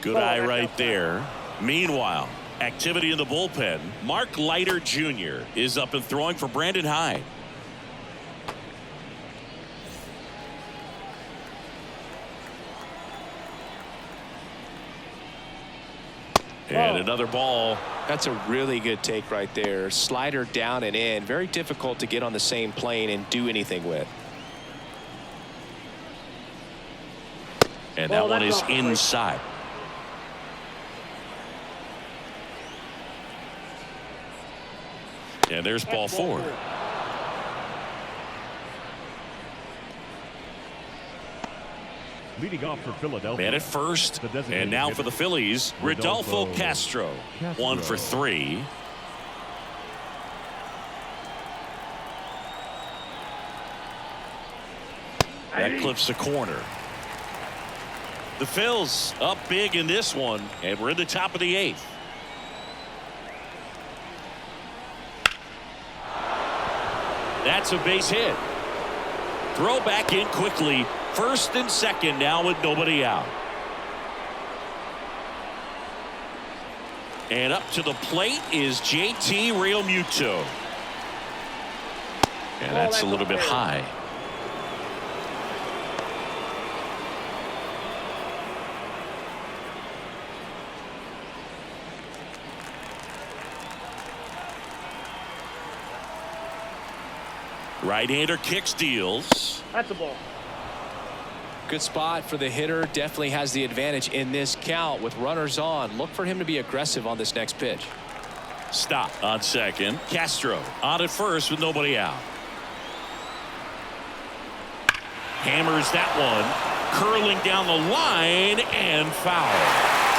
Good eye right there. Meanwhile, activity in the bullpen. Mark Leiter Jr. is up and throwing for Brandon Hyde. And another ball. That's a really good take right there. Slider down and in. Very difficult to get on the same plane and do anything with. And that one is inside. And there's ball four. Leading off for Philadelphia. Man at first. And now for the Phillies, Rodolfo Castro. 1 for 3. That clips the corner. The Phils up big in this one, and we're in the top of the 8th. That's a base hit. Throw back in quickly. First and second now with nobody out. And up to the plate is JT Realmuto. And that's a little bit high. Right-hander kicks, deals. That's a ball. Good spot for the hitter. Definitely has the advantage in this count with runners on. Look for him to be aggressive on this next pitch. Stop on second. Castro on at first with nobody out. Hammers that one. Curling down the line and foul.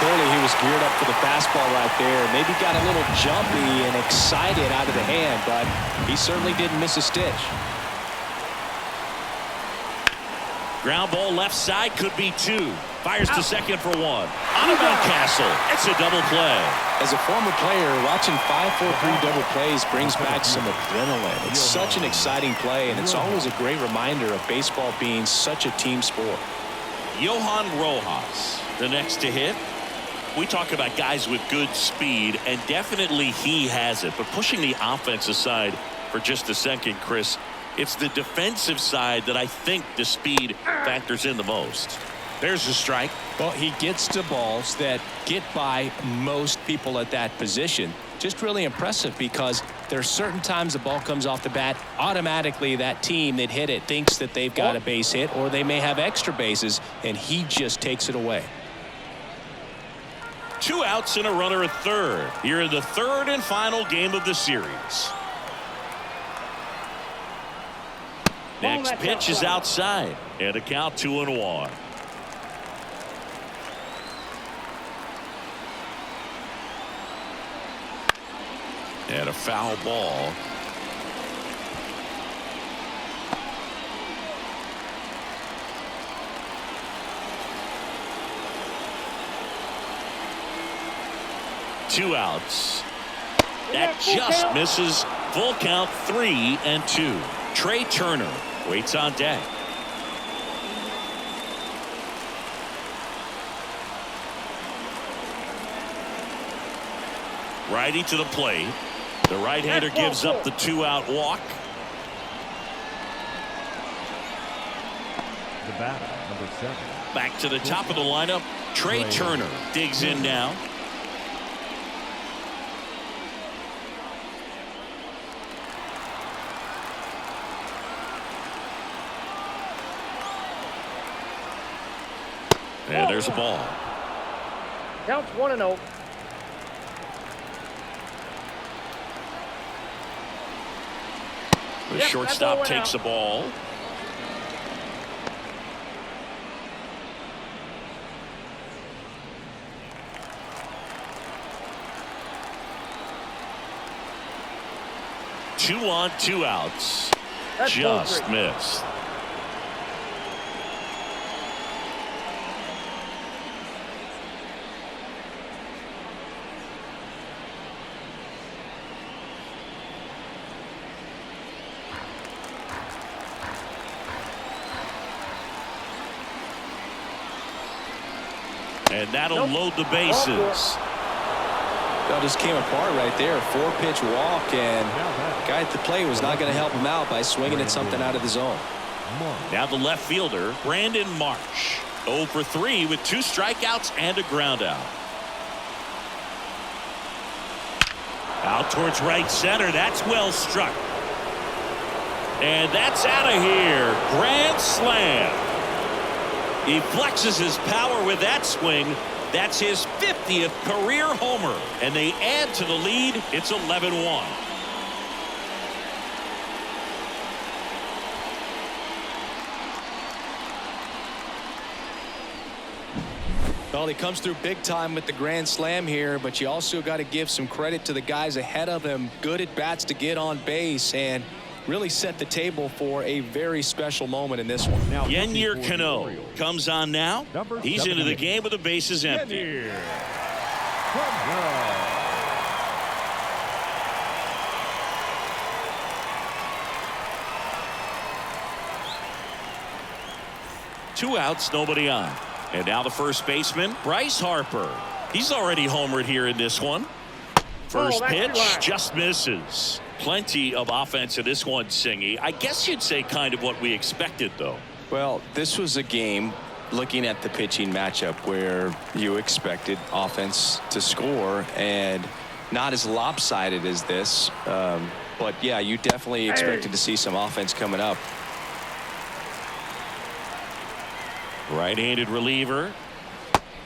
Clearly he was geared up for the fastball right there. Maybe got a little jumpy and excited out of the hand, but he certainly didn't miss a stitch. Ground ball left side, could be 2. Fires to second for 1. On a Mountcastle. It's a double play. As a former player, watching 5-4-3 double plays brings back some adrenaline. It's such an exciting play, and it's always a great reminder of baseball being such a team sport. Johan Rojas, the next to hit. We talk about guys with good speed, and definitely he has it. But pushing the offense aside for just a second, Chris, it's the defensive side that I think the speed factors in the most. There's a strike. Well, he gets to balls that get by most people at that position. Just really impressive because there's certain times the ball comes off the bat, automatically that team that hit it thinks that they've got a base hit or they may have extra bases, and he just takes it away. 2 outs and a runner at third. Here in the third and final game of the series. Next pitch is outside, and a count 2-1. And a foul ball. Two outs. That just misses. Full count, 3-2. Trey Turner waits on deck. Righty to the plate. The right-hander gives up the 2-out walk. The batter, number 7. Back to the top of the lineup. Trey Turner digs in now. And there's a ball. Counts 1-0. The shortstop takes the ball. Two on, 2 outs. Just missed. And that'll load the bases. That just came apart right there. 4-pitch walk, and the guy at the plate was not going to help him out by swinging at something out of the zone. Now the left fielder, Brandon Marsh. 0 for 3 with 2 strikeouts and a ground out. Out towards right center. That's well struck. And that's out of here. Grand slam. He flexes his power with that swing. That's his 50th career homer. And they add to the lead. It's 11-1. Well, he comes through big time with the grand slam here, but you also got to give some credit to the guys ahead of him. Good at bats to get on base and really set the table for a very special moment in this one. Yennier Cano comes on now. He's into the game with the bases empty. Two outs, nobody on. And now the first baseman, Bryce Harper. He's already homered here in this one. First pitch just misses. Plenty of offense in this one, Singy. I guess you'd say kind of what we expected, though. Well, this was a game, looking at the pitching matchup, where you expected offense to score, and not as lopsided as this. But, yeah, you definitely expected to see some offense coming up. Right-handed reliever.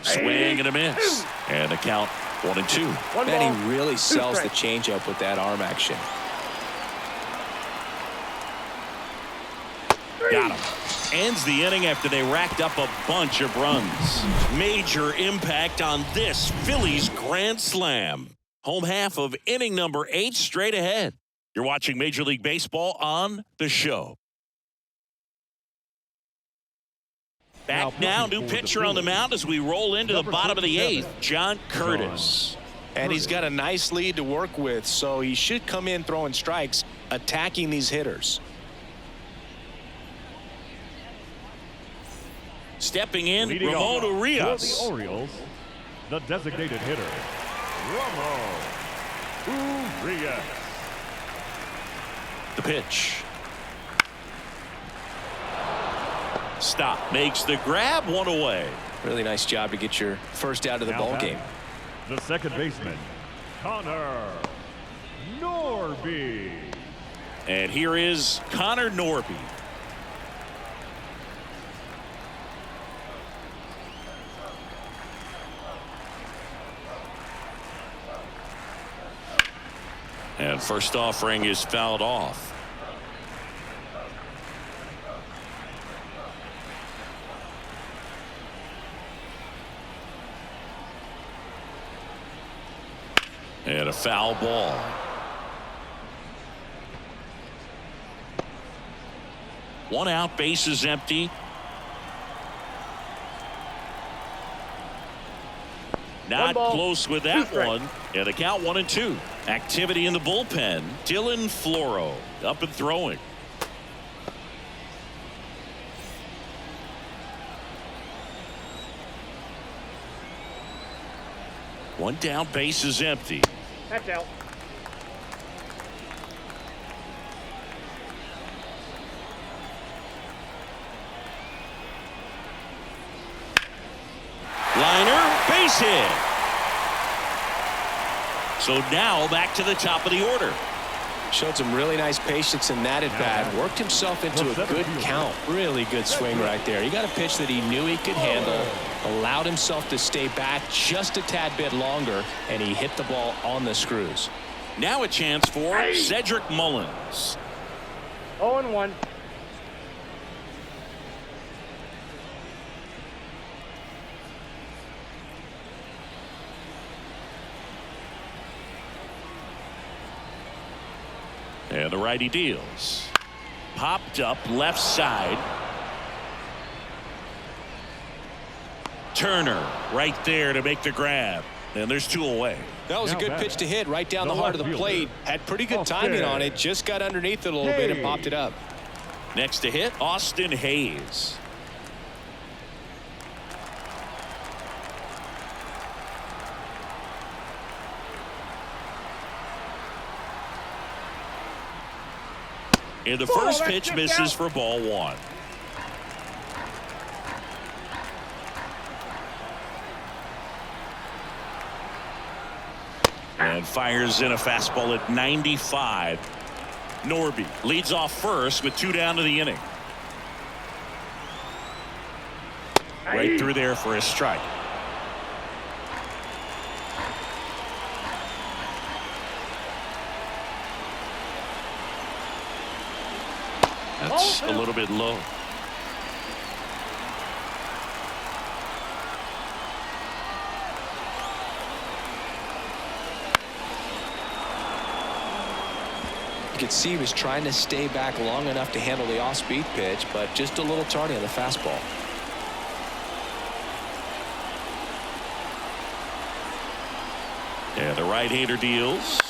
Swing and a miss. And the count 1-2. And he really sells the changeup with that arm action. Got him. Ends the inning after they racked up a bunch of runs. Major impact on this Phillies grand slam. Home half of inning number 8 straight ahead. You're watching Major League Baseball on The Show. Back now, new pitcher on the mound as we roll into the bottom of the 8th, John Curtis. And he's got a nice lead to work with, so he should come in throwing strikes, attacking these hitters. Stepping in, Ramon Urias. For the Orioles, the designated hitter, Ramon Urias. The pitch. Stop. Makes the grab, 1 away. Really nice job to get your first out of the ball game. The second baseman, Connor Norby. And here is Connor Norby. And first offering is fouled off. And a foul ball. One out, bases empty. Not close with that one. And the count 1-2. Activity in the bullpen. Dylan Floro up and throwing. One down, bases empty. That's out. Liner, base hit. So now back to the top of the order. Showed some really nice patience in that at bat. Worked himself into a good count. Really good swing right there. He got a pitch that he knew he could handle. Allowed himself to stay back just a tad bit longer, and he hit the ball on the screws. Now a chance for Cedric Mullins. 0-1. And the righty deals. Popped up left side. Turner right there to make the grab. And there's 2 away. That was a good pitch to hit right down the heart of the plate. Had pretty good timing on it. Just got underneath it a little bit and popped it up. Next to hit, Austin Hayes. And the first pitch misses for ball one. And fires in a fastball at 95. Norby leads off first with 2 down to the inning. Right through there for a strike. That's a little bit low. You could see he was trying to stay back long enough to handle the off-speed pitch, but just a little tardy on the fastball. And the right-hander deals.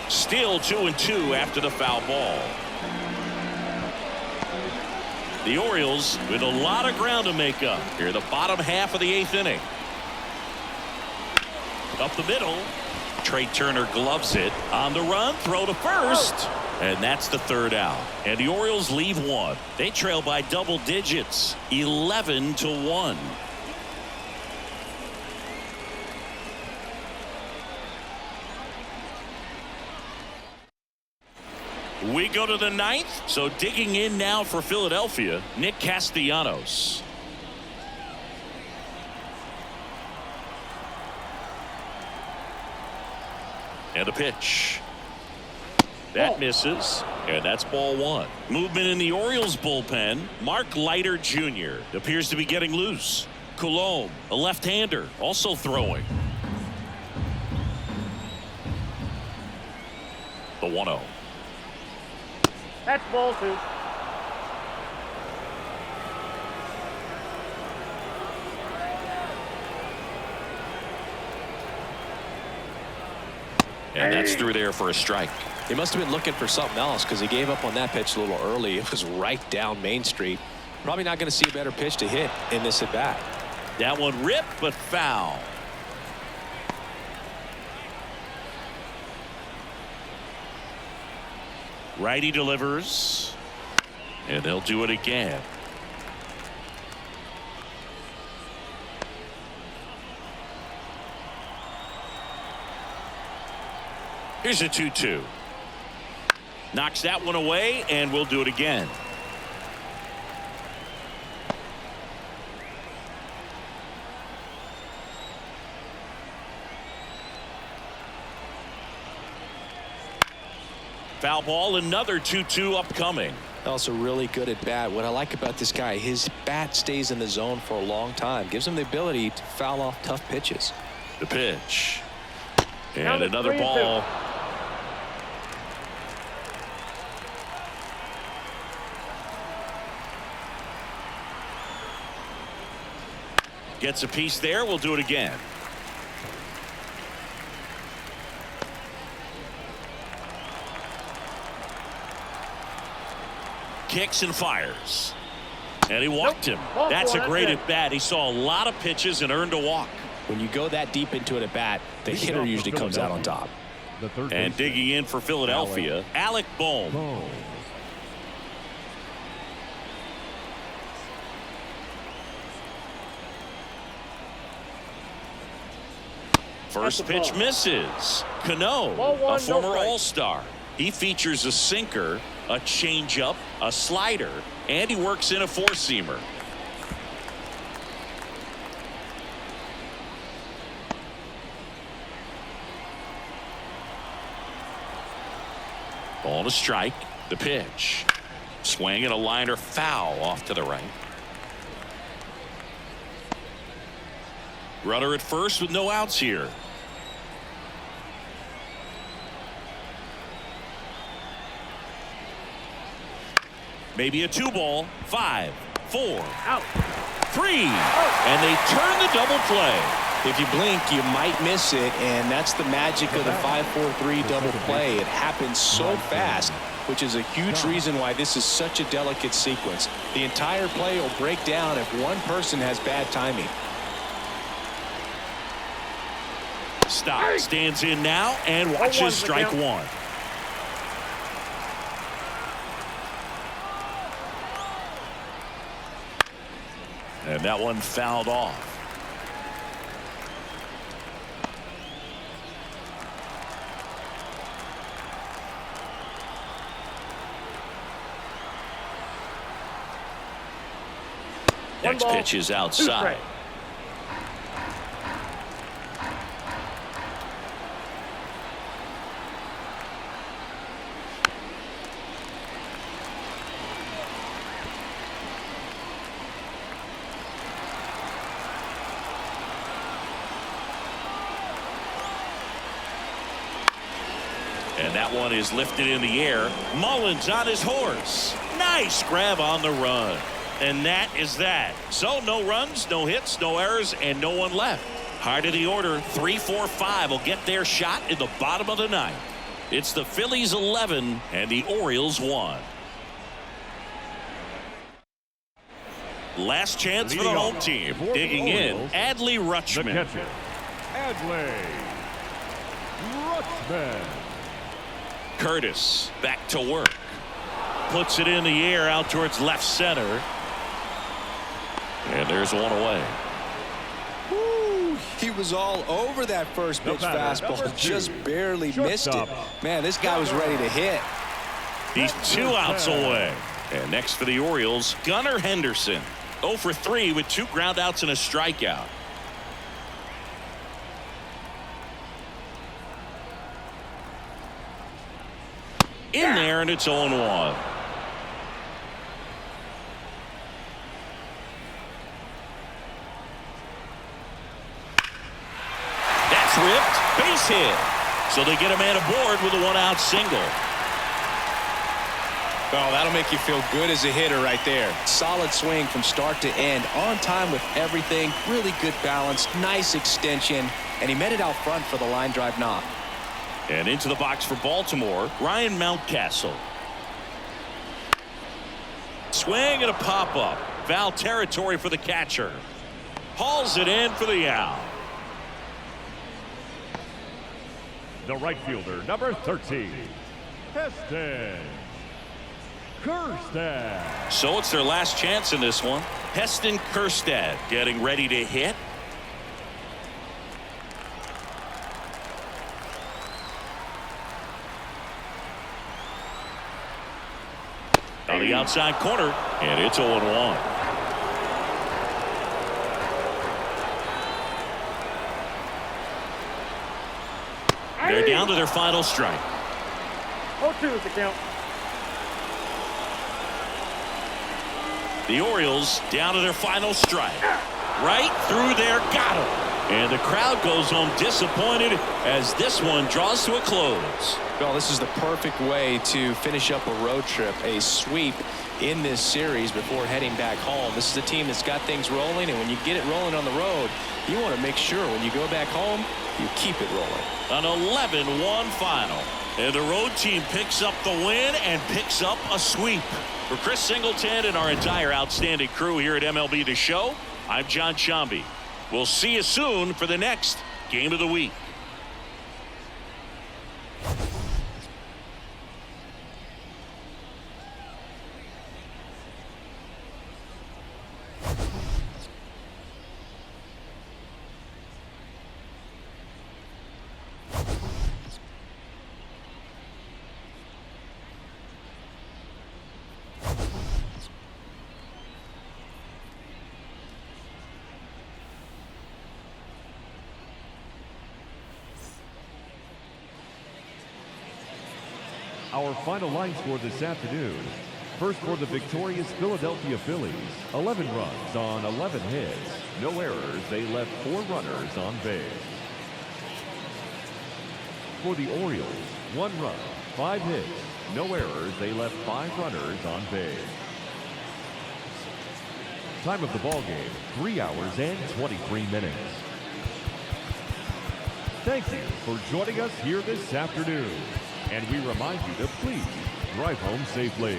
Still 2-2 after the foul ball. The Orioles with a lot of ground to make up here, the bottom half of the 8th inning. Up the middle. Trey Turner gloves it. On the run, throw to first. And that's the 3rd out. And the Orioles leave one. They trail by double digits, 11-1. We go to the 9th. So digging in now for Philadelphia, Nick Castellanos. And a pitch. That misses, and that's ball one. Movement in the Orioles bullpen. Mark Leiter Jr. appears to be getting loose. Coulombe, a left-hander, also throwing. The 1-0. That's ball two. And that's through there for a strike. He must have been looking for something else because he gave up on that pitch a little early. It was right down Main Street. Probably not going to see a better pitch to hit in this at bat. That one ripped but foul. Righty delivers. And they'll do it again. Here's a 2-2. Knocks that one away, and we'll do it again. Foul ball, another 2-2 upcoming. Also really good at bat. What I like about this guy, his bat stays in the zone for a long time. Gives him the ability to foul off tough pitches. The pitch. And another ball. Gets a piece there. We'll do it again. Kicks and fires. And he walked him. That's a great at bat. He saw a lot of pitches and earned a walk. When you go that deep into it at bat, the hitter usually comes out on top. And digging in for Philadelphia, Alec Bohm. First pitch misses. Cano, a former All-Star. He features a sinker, a changeup, a slider, and he works in a four-seamer. Ball to strike. The pitch. Swing and a liner foul off to the right. Runner at first with no outs here. Maybe a 2-ball. 5, 4, out, 3, and they turn the double play. If you blink, you might miss it, and that's the magic of the 5-4-3 double play. It happens so fast, which is a huge reason why this is such a delicate sequence. The entire play will break down if one person has bad timing. Stop. Stands in now and watches strike one. And that one fouled off. Next pitch is outside. And that one is lifted in the air. Mullins on his horse. Nice grab on the run. And that is that. So no runs, no hits, no errors, and no one left. Heart of the order, 3, 4, 5 will get their shot in the bottom of the ninth. It's the Phillies 11 and the Orioles 1. Last chance for the home team. Digging in, Adley Rutschman. The catcher, Adley Rutschman. Curtis back to work. Puts it in the air out towards left center. And there's one away. Woo, he was all over that first pitch fastball. Just barely missed it. Man, this guy was ready to hit. He's 2 outs away. And next for the Orioles, Gunnar Henderson. 0 for 3 with 2 ground outs and a strikeout. In there, and it's 0-1. That's ripped. Base hit. So they get a man aboard with a 1-out single. Well, that'll make you feel good as a hitter right there. Solid swing from start to end. On time with everything. Really good balance. Nice extension. And he met it out front for the line drive knock. And into the box for Baltimore, Ryan Mountcastle. Swing and a pop-up. Foul territory for the catcher. Hauls it in for the out. The right fielder, number 13, Heston Kjerstad. So it's their last chance in this one. Heston Kjerstad getting ready to hit. On the outside corner, and it's 0-1. They're down to their final strike. 0-2 is the count. The Orioles down to their final strike. Right through there, got him. And the crowd goes home disappointed as this one draws to a close. Well, this is the perfect way to finish up a road trip, a sweep in this series before heading back home. This is a team that's got things rolling, and when you get it rolling on the road, you want to make sure when you go back home, you keep it rolling. An 11-1 final. And the road team picks up the win and picks up a sweep. For Chris Singleton and our entire outstanding crew here at MLB The Show, I'm John Sciambi. We'll see you soon for the next Game of the Week. Our final line score this afternoon. First for the victorious Philadelphia Phillies, 11 runs on 11 hits. No errors, they left 4 runners on base. For the Orioles, 1 run, 5 hits. No errors, they left 5 runners on base. Time of the ball game, 3 hours and 23 minutes. Thank you for joining us here this afternoon. And we remind you to please drive home safely.